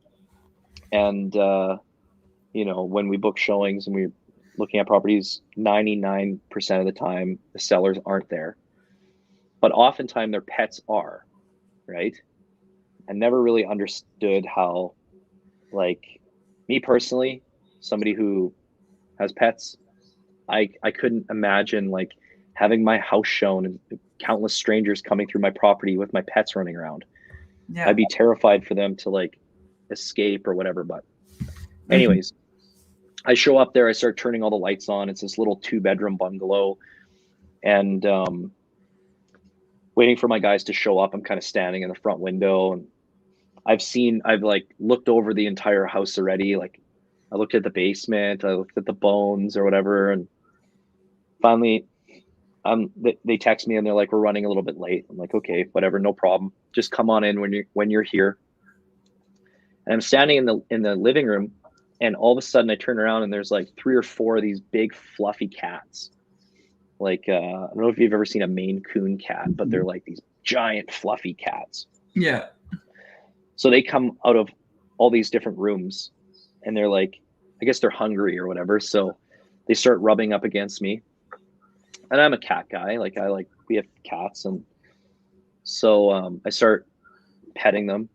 and, you know, when we book showings and we're looking at properties, 99% of the time, the sellers aren't there. But oftentimes their pets are, right? I never really understood how, like, me personally, somebody who has pets, I couldn't imagine, like, having my house shown and countless strangers coming through my property with my pets running around. Yeah. I'd be terrified for them to, like, escape or whatever. But anyways, I show up there, I start turning all the lights on. It's this little 2-bedroom bungalow, and waiting for my guys to show up. I'm kind of standing in the front window, and I've like looked over the entire house already. Like, I looked at the basement, I looked at the bones or whatever, and finally they text me and they're like, we're running a little bit late. I'm like, okay, whatever, no problem. Just come on in when you're here. And I'm standing in the living room, and all of a sudden I turn around and there's like 3 or 4 of these big fluffy cats. Like, I don't know if you've ever seen a Maine Coon cat, but they're like these giant fluffy cats. Yeah. So they come out of all these different rooms, and they're like, I guess they're hungry or whatever. So they start rubbing up against me. And I'm a cat guy. We have cats. And so I start petting them,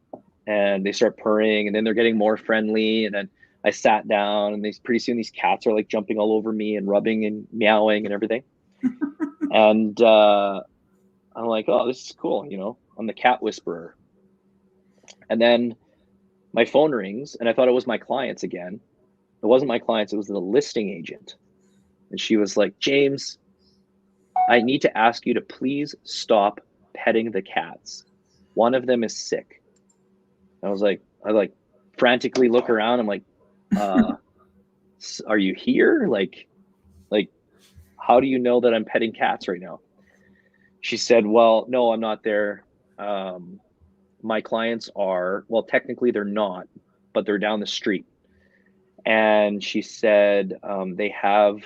and they start purring, and then they're getting more friendly. And then I sat down, and pretty soon these cats are like jumping all over me and rubbing and meowing and everything. And I'm like, oh, this is cool. You know, I'm the cat whisperer. And then my phone rings, and I thought it was my clients again. It wasn't my clients. It was the listing agent. And she was like, James, I need to ask you to please stop petting the cats. One of them is sick. I like frantically look around. I'm like, are you here? Like, how do you know that I'm petting cats right now? She said, well, no, I'm not there. My clients are, well, technically they're not, but they're down the street. And she said, they have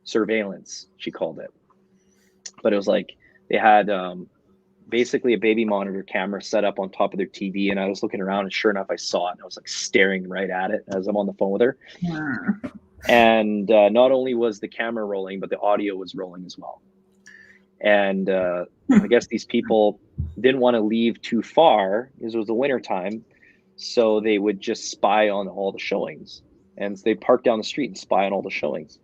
surveillance, she called it. But it was like, they had basically a baby monitor camera set up on top of their TV. And I was looking around, and sure enough, I saw it. And I was like staring right at it as I'm on the phone with her. And not only was the camera rolling, but the audio was rolling as well. And I guess these people didn't want to leave too far because it was the winter time. So they would just spy on all the showings. And they park down the street and spy on all the showings.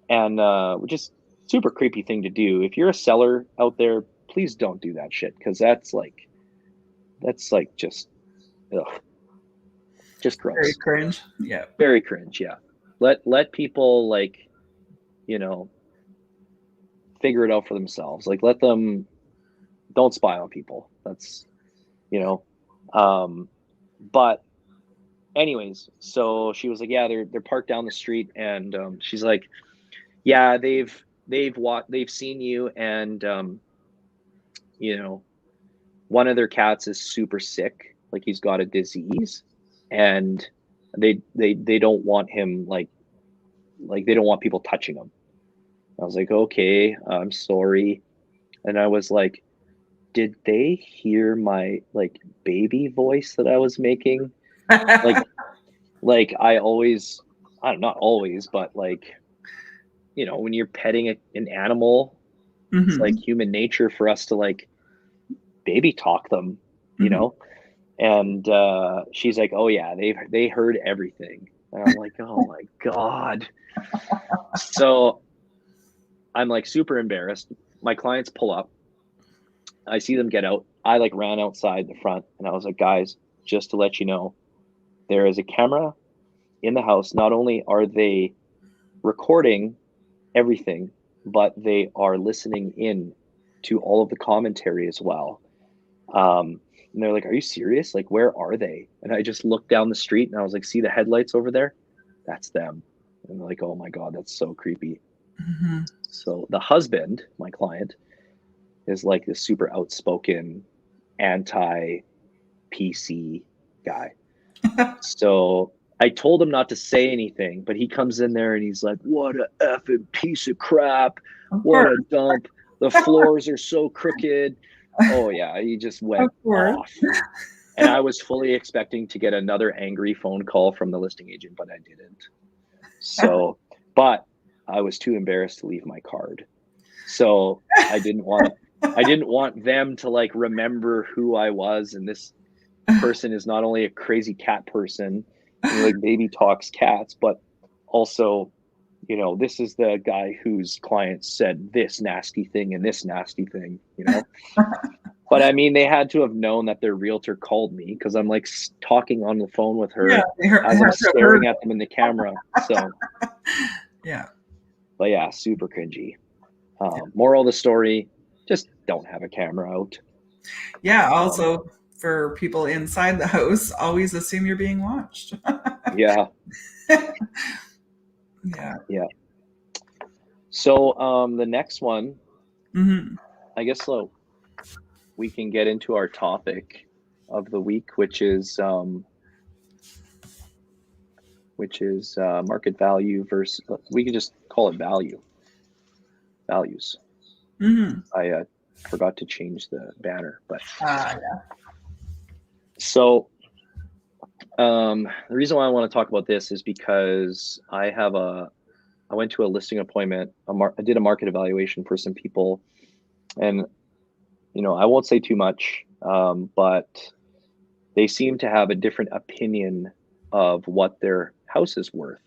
And just super creepy thing to do. If you're a seller out there, please don't do that shit, because that's like just ugh, just gross. Very cringe. Yeah. Very cringe. Yeah. Let people, like, figure it out for themselves. Like, let them, don't spy on people. That's, but anyways, so she was like, yeah, they're parked down the street, and she's like, yeah, they've seen you, and one of their cats is super sick, like he's got a disease, and they don't want him, like they don't want people touching him. I was like, okay, I'm sorry. And I was like, did they hear my like baby voice that I was making? like I always, not always, but like, when you're petting an animal, it's like human nature for us to like baby talk them, and she's like, oh yeah, they heard everything. And I'm like, oh my God. So I'm like super embarrassed. My clients pull up. I see them get out. I like ran outside the front, and I was like, guys, just to let you know, there is a camera in the house. Not only are they recording everything, but they are listening in to all of the commentary as well. And they're like, are you serious? Like, where are they? And I just looked down the street, and I was like, see the headlights over there? That's them. And they're like, oh my God, that's so creepy. So the husband, my client, is like this super outspoken, anti-PC guy. So I told him not to say anything, but he comes in there and he's like, what a effing piece of crap. What a dump. The floors are so crooked. Oh yeah, he just went off. And I was fully expecting to get another angry phone call from the listing agent, but I didn't. So, but I was too embarrassed to leave my card. So I didn't want them to like remember who I was. And this person is not only a crazy cat person who like baby talks cats, but also, this is the guy whose client said this nasty thing and this nasty thing, But I mean, they had to have known that their realtor called me, because I'm like talking on the phone with her as I'm staring at them in the camera. So yeah. But yeah, super cringy. Moral of the story, just don't have a camera out. Yeah. Also, for people inside the house, always assume you're being watched. Yeah. Yeah. So the next one, I guess so we can get into our topic of the week, which is market value versus, we can just call it values. I forgot to change the banner, but yeah. So the reason why I want to talk about this is because I went to a listing appointment. I did a market evaluation for some people, and I won't say too much, but they seem to have a different opinion of what their house is worth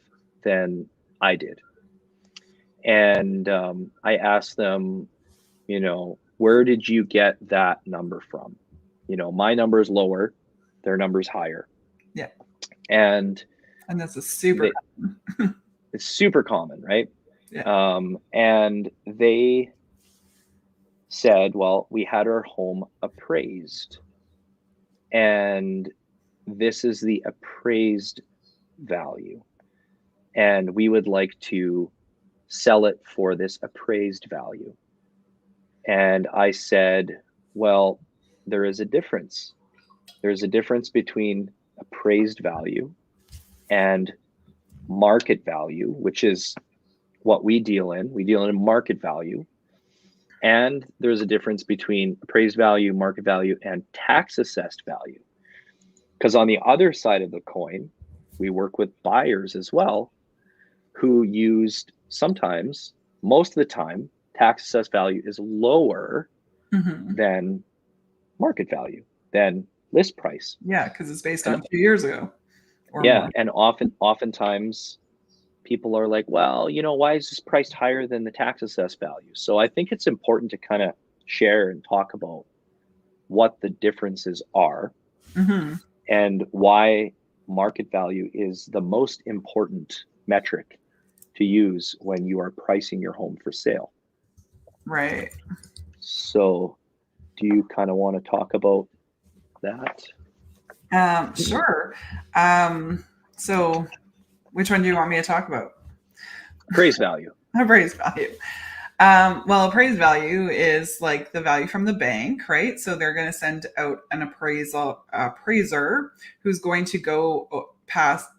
than I did. And I asked them, where did you get that number from? My number is lower, their number is higher. Yeah. And this is super it's super common, right? Yeah. And they said, well, we had our home appraised, and this is the appraised value, and we would like to sell it for this appraised value. And I said, well, there is a difference. There's a difference between appraised value and market value, which is what we deal in. We deal in market value. And there's a difference between appraised value, market value, and tax assessed value. Because on the other side of the coin, we work with buyers as well. who used sometimes, most of the time, tax assessed value is lower than market value, than list price. Yeah, because it's based on 2 years ago or Yeah, more. and oftentimes people are like, well, why is this priced higher than the tax assessed value? So I think it's important to kind of share and talk about what the differences are and why market value is the most important metric to use when you are pricing your home for sale. Right. So do you kind of want to talk about that? Sure. So which one do you want me to talk about? Appraised value. Appraised value. Well, appraised value is like the value from the bank, right? So they're going to send out an appraiser who's going to go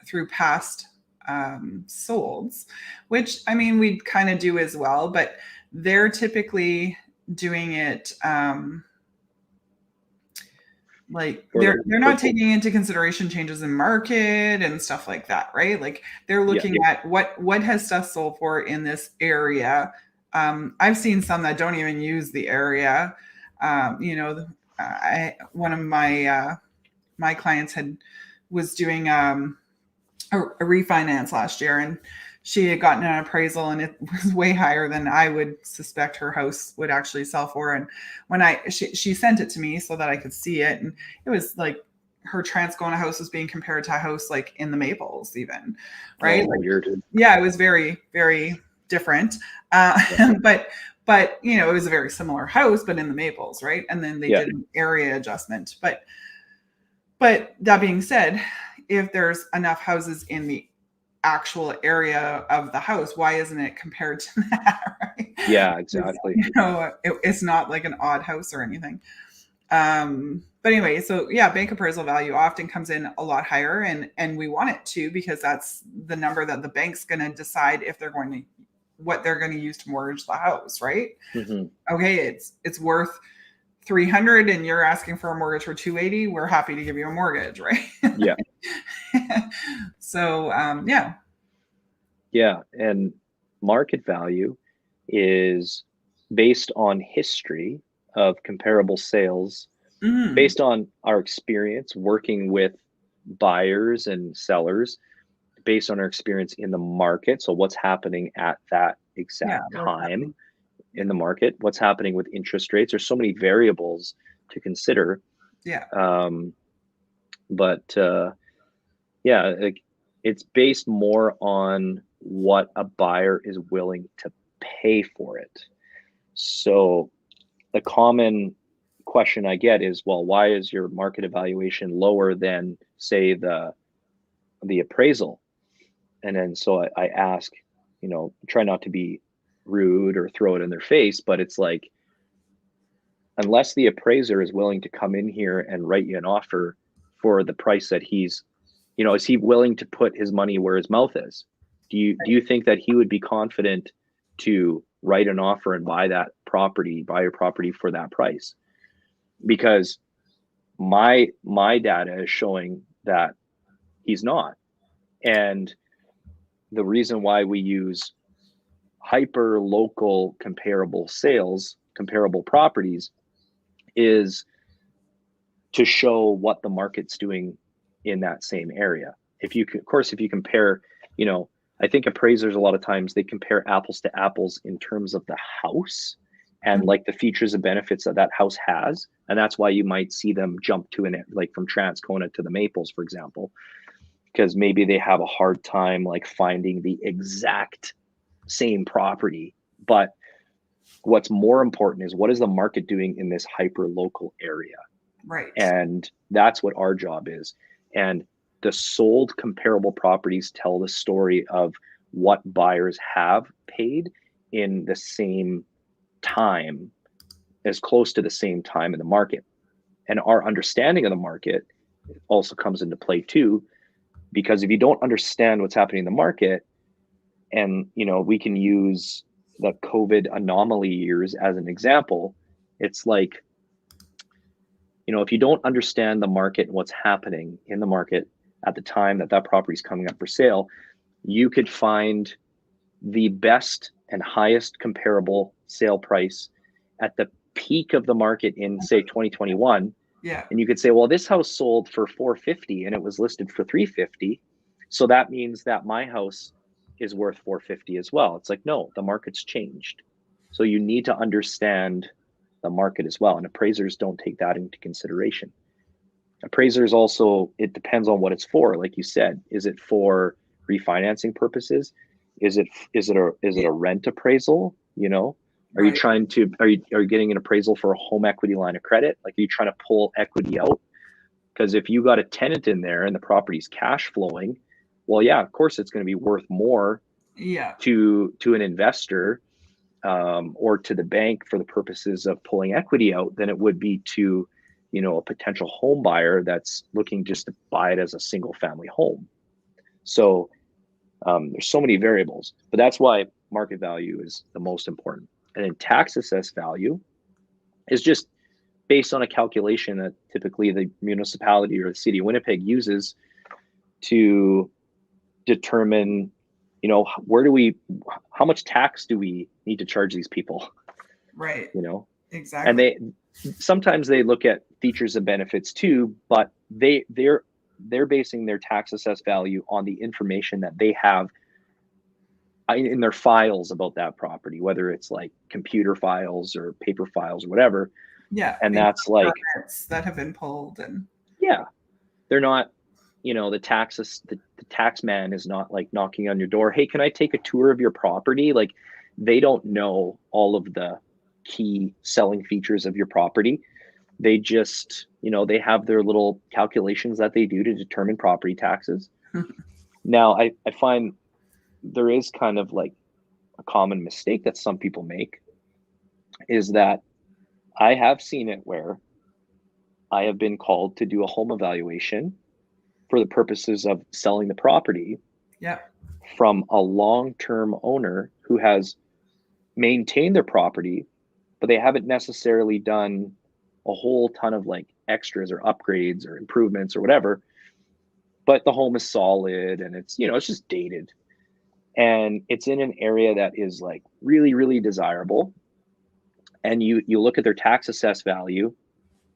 through past solds, which I mean, we kind of do as well, but they're typically doing it like they're not taking into consideration changes in market and stuff like that, right? Like they're looking at what has stuff sold for in this area. I've seen some that don't even use the area. One of my my clients was doing a refinance last year, and she had gotten an appraisal, and it was way higher than I would suspect her house would actually sell for. And when she sent it to me so that I could see it, and it was like her Transcona house was being compared to a house like in the Maples, even, right? Yeah, it was very, very different. But it was a very similar house, but in the Maples, right? And then they did an area adjustment. But that being said, if there's enough houses in the actual area of the house, why isn't it compared to that, right? Yeah, exactly. It's not like an odd house or anything. But anyway, so yeah, bank appraisal value often comes in a lot higher, and we want it to, because that's the number that the bank's going to decide if what they're going to use to mortgage the house, right? Okay, it's worth 300 and you're asking for a mortgage for 280, we're happy to give you a mortgage, right? Yeah. So and market value is based on history of comparable sales, based on our experience working with buyers and sellers, based on our experience in the market. So what's happening at that exact time in the market, what's happening with interest rates. There's so many variables to consider. It's based more on what a buyer is willing to pay for it. So the common question I get is, well, why is your market evaluation lower than, say, the appraisal? And then so I ask, try not to be rude or throw it in their face, but it's like, unless the appraiser is willing to come in here and write you an offer for the price that he's, is he willing to put his money where his mouth is? Do you think that he would be confident to write an offer and buy your property for that price? Because my data is showing that he's not. And the reason why we use hyper local comparable properties is to show what the market's doing in that same area. If you compare, I think appraisers a lot of times they compare apples to apples in terms of the house and like the features and benefits that house has. And that's why you might see them jump to like from Transcona to the Maples, for example, because maybe they have a hard time like finding the exact same property. But what's more important is, what is the market doing in this hyper local area? Right. And that's what our job is. And the sold comparable properties tell the story of what buyers have paid in the same time, as close to the same time in the market. And our understanding of the market also comes into play too, because if you don't understand what's happening in the market, and we can use the COVID anomaly years as an example, it's like, if you don't understand the market and what's happening in the market at the time that property is coming up for sale, you could find the best and highest comparable sale price at the peak of the market in, say, 2021. Yeah. And you could say, well, this house sold for $450 and it was listed for $350. So that means that my house is worth $450 as well. It's like, no, the market's changed. So you need to understand the market as well. And appraisers don't take that into consideration. Appraisers also, it depends on what it's for. Like you said, is it for refinancing purposes? Is it a rent appraisal? You know, are you trying to, are you getting an appraisal for a home equity line of credit? Like, are you trying to pull equity out? Because if you got a tenant in there and the property's cash flowing, well, yeah, of course it's going to be worth more to an investor or to the bank for the purposes of pulling equity out than it would be to, you know, a potential home buyer that's looking just to buy it as a single family home. So there's so many variables, but that's why market value is the most important. And then tax assessed value is just based on a calculation that typically the municipality or the city of Winnipeg uses to determine, you know, how much tax do we need to charge these people? Right. You know, exactly. And sometimes they look at features and benefits too, but they're basing their tax assessed value on the information that they have in their files about that property, whether it's like computer files or paper files or whatever. Yeah. And that's like that have been pulled. And yeah, they're not, you know, the tax man is not like knocking on your door. Hey, can I take a tour of your property? Like, they don't know all of the key selling features of your property. They just, you know, they have their little calculations that they do to determine property taxes. Now, I find there is kind of like a common mistake that some people make is that I have seen it where I have been called to do a home evaluation for the purposes of selling the property from a long-term owner who has maintained their property, but they haven't necessarily done a whole ton of like extras or upgrades or improvements or whatever, but the home is solid and it's, you know, it's just dated. And it's in an area that is like really, really desirable. And you look at their tax assessed value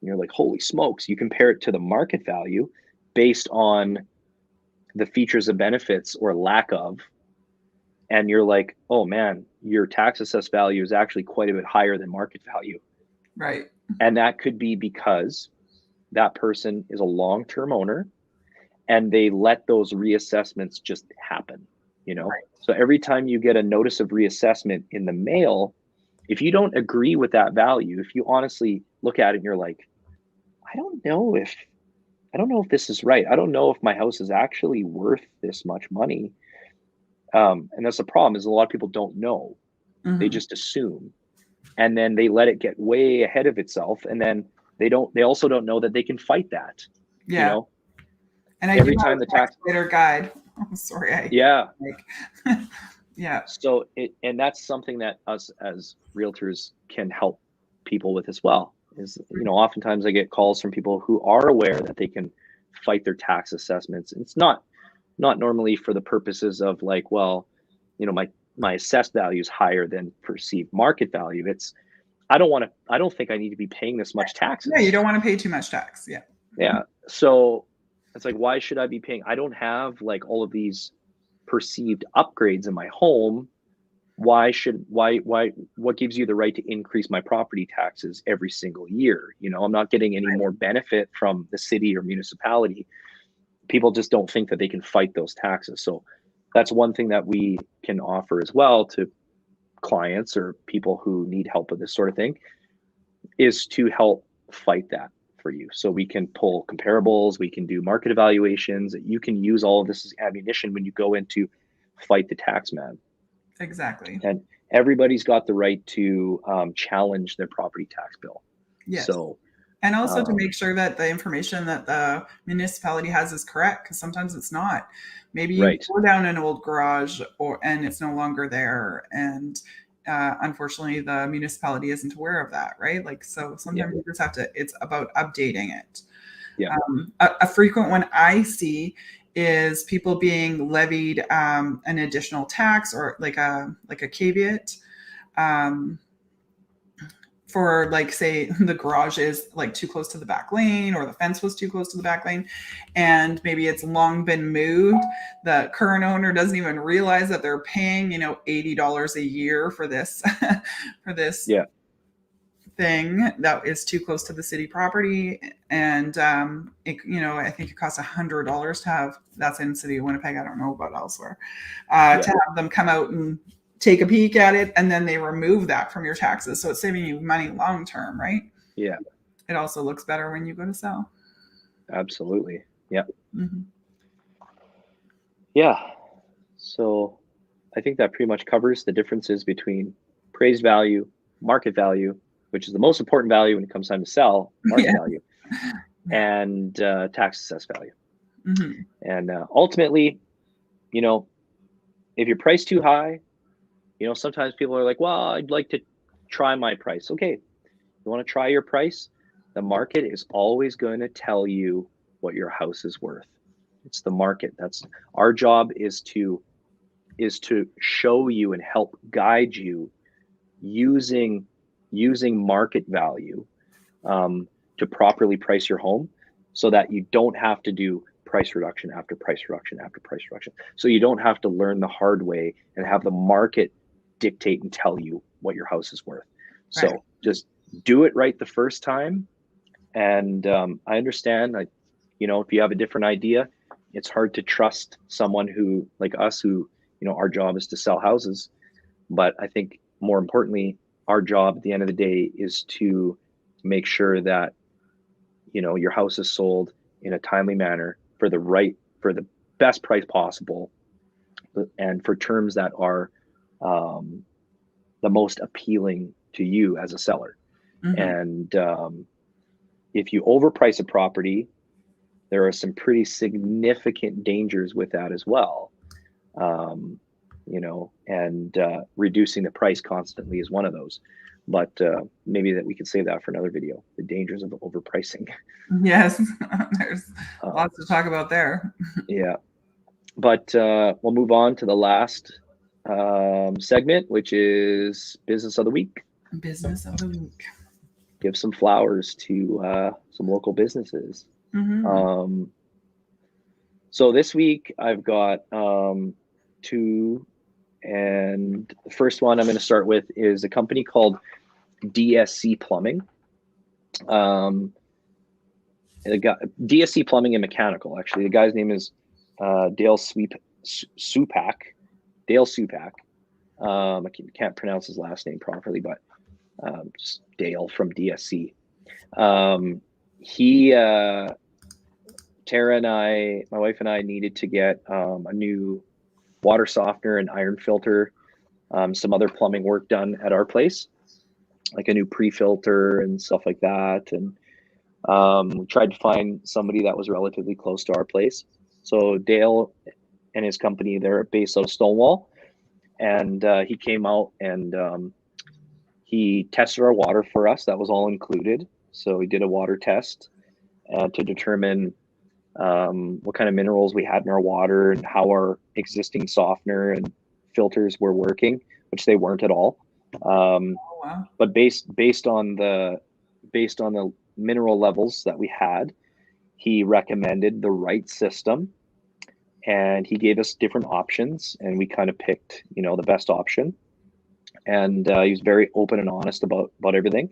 and you're like, holy smokes, you compare it to the market value based on the features and benefits or lack of. And you're like, oh man, your tax assessed value is actually quite a bit higher than market value. Right. And that could be because that person is a long-term owner and they let those reassessments just happen, you know? Right. So every time you get a notice of reassessment in the mail, if you don't agree with that value, if you honestly look at it and you're like, I don't know if this is right. I don't know if my house is actually worth this much money. And that's the problem, is a lot of people don't know. Mm-hmm. They just assume. And then they let it get way ahead of itself. And then they also don't know that they can fight that. Yeah. You know? And every time the tax guide. I'm sorry. Yeah. Yeah. So and that's something that us as realtors can help people with as well. Is, you know, oftentimes I get calls from people who are aware that they can fight their tax assessments. It's not normally for the purposes of like, well, you know, my assessed value is higher than perceived market value. It's, I don't think I need to be paying this much taxes. Yeah, you don't want to pay too much tax. Yeah. Yeah. So it's like, why should I be paying? I don't have like all of these perceived upgrades in my home. Why what gives you the right to increase my property taxes every single year? You know, I'm not getting any more benefit from the city or municipality. People just don't think that they can fight those taxes. So that's one thing that we can offer as well to clients or people who need help with this sort of thing, is to help fight that for you. So we can pull comparables, we can do market evaluations, you can use all of this as ammunition when you go into fight the tax man. Exactly. And everybody's got the right to challenge their property tax bill. Yes. So, and also to make sure that the information that the municipality has is correct, because sometimes it's not. Maybe you go down an old garage and it's no longer there. And unfortunately, the municipality isn't aware of that, right? Like, so sometimes you just have to, it's about updating it. Yeah. A frequent one I see is people being levied an additional tax or like a caveat for, like, say the garage is like too close to the back lane, or the fence was too close to the back lane, and maybe it's long been moved. The current owner doesn't even realize that they're paying, $80 a year for this for this thing that is too close to the city property. And I think it costs $100 to have, that's in the city of Winnipeg, I don't know about elsewhere, to have them come out and take a peek at it, and then they remove that from your taxes. So it's saving you money long term, right? Yeah. It also looks better when you go to sell. Absolutely. Yeah. Mm-hmm. Yeah. So I think that pretty much covers the differences between appraised value, market value, which is the most important value when it comes time to sell, market value, and tax assessed value. Mm-hmm. And ultimately, if you're priced too high, sometimes people are like, well, I'd like to try my price. Okay, you want to try your price? The market is always going to tell you what your house is worth. It's the market. That's our job, is to show you and help guide you using market value to properly price your home, so that you don't have to do price reduction after price reduction after price reduction. So you don't have to learn the hard way and have the market dictate and tell you what your house is worth. Right. So just do it right the first time. And I understand, if you have a different idea, it's hard to trust someone who, like us, who, our job is to sell houses. But I think more importantly, our job at the end of the day is to make sure that, your house is sold in a timely manner for the best price possible, and for terms that are the most appealing to you as a seller. Mm-hmm. And if you overprice a property, there are some pretty significant dangers with that as well. And reducing the price constantly is one of those. But maybe that we could save that for another video, the dangers of overpricing. Yes, there's lots to talk about there. Yeah. But we'll move on to the last segment, which is Business of the Week. Business of the Week. Give some flowers to some local businesses. Mm-hmm. So this week I've got two, and the first one I'm going to start with is a company called DSC Plumbing. DSC Plumbing and Mechanical. Actually, the guy's name is Dale Supak. Dale Supak. I can't pronounce his last name properly, but just Dale from DSC. Tara and I, my wife and I, needed to get a new water softener and iron filter, some other plumbing work done at our place, like a new pre-filter and stuff like that. And we tried to find somebody that was relatively close to our place. So Dale and his company, they're based out of Stonewall, and he came out and he tested our water for us. That was all included. So he did a water test to determine what kind of minerals we had in our water and how our existing softener and filters were working, which they weren't at all. But based on the mineral levels that we had, he recommended the right system, and he gave us different options, and we kind of picked, the best option. And he was very open and honest about everything.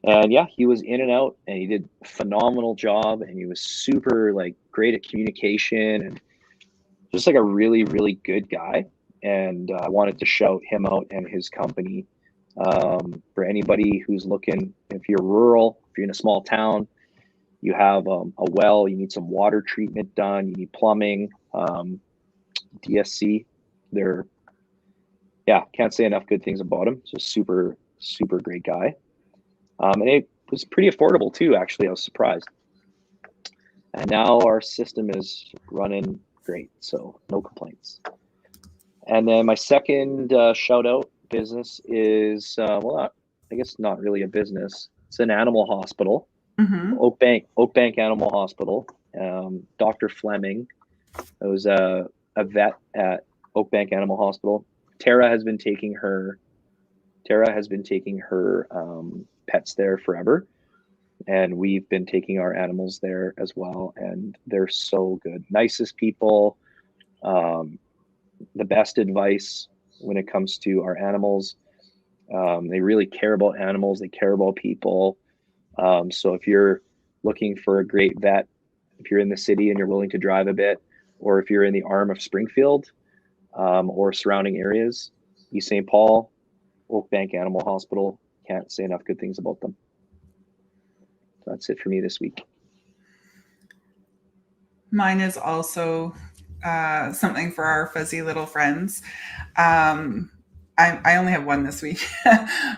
And yeah, he was in and out, and he did a phenomenal job, and he was super great at communication, and just a really, really good guy. And I wanted to shout him out and his company. For anybody who's looking, if you're rural, if you're in a small town, you have a well, you need some water treatment done, you need plumbing, DSC, can't say enough good things about him. Just super, super great guy. And it was pretty affordable too, actually. I was surprised. And now our system is running great, so no complaints. And then my second shout out business is, I guess not really a business. It's an animal hospital, mm-hmm. Oakbank Animal Hospital. Dr. Fleming I was a vet at Oakbank Animal Hospital. Tara has been taking her pets there forever, and we've been taking our animals there as well, and they're so good. Nicest people, the best advice when it comes to our animals. They really care about animals. They care about people. So if you're looking for a great vet, if you're in the city and you're willing to drive a bit, or if you're in the arm of Springfield or surrounding areas, East St. Paul, Oakbank Animal Hospital, can't say enough good things about them. So that's it for me this week. Mine is also something for our fuzzy little friends. I only have one this week.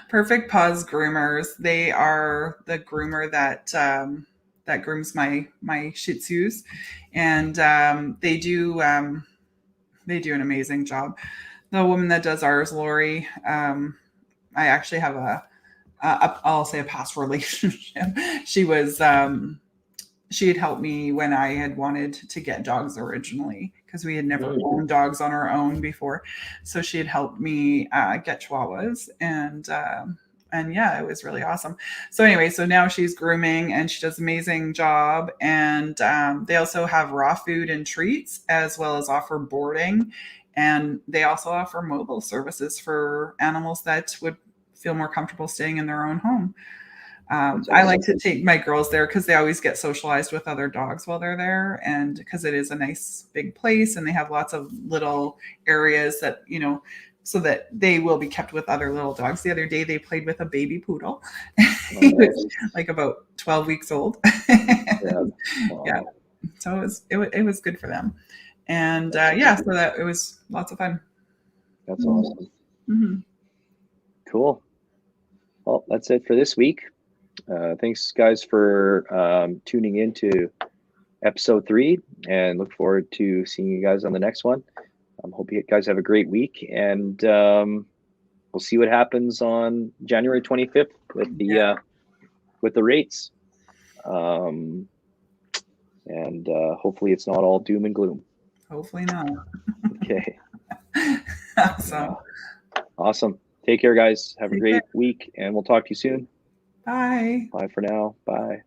Perfect Paws Groomers. They are the groomer that that grooms my Shih Tzus, and they do an amazing job. The woman that does ours, Lori, I actually have I'll say a past relationship. She was she had helped me when I had wanted to get dogs originally, because we had never owned dogs on our own before. So she had helped me get Chihuahuas, and yeah, it was really awesome. So anyway, so now she's grooming and she does an amazing job. And they also have raw food and treats, as well as offer boarding. And they also offer mobile services for animals that would feel more comfortable staying in their own home. I like to take my girls there because they always get socialized with other dogs while they're there, and because it is a nice big place and they have lots of little areas that, you know, so that they will be kept with other little dogs. The other day they played with a baby poodle. He was like about 12 weeks old. Yeah. So it was good for them. And yeah, so that it was lots of fun. That's awesome. Mm-hmm. Cool. Well, that's it for this week. Thanks, guys, for tuning in to episode 3, and look forward to seeing you guys on the next one. Hope you guys have a great week, and we'll see what happens on January 25th with the rates. And hopefully it's not all doom and gloom. Hopefully not. Okay. Awesome. Awesome. Take care, guys. Have a great week, and we'll talk to you soon. Bye. Bye for now. Bye.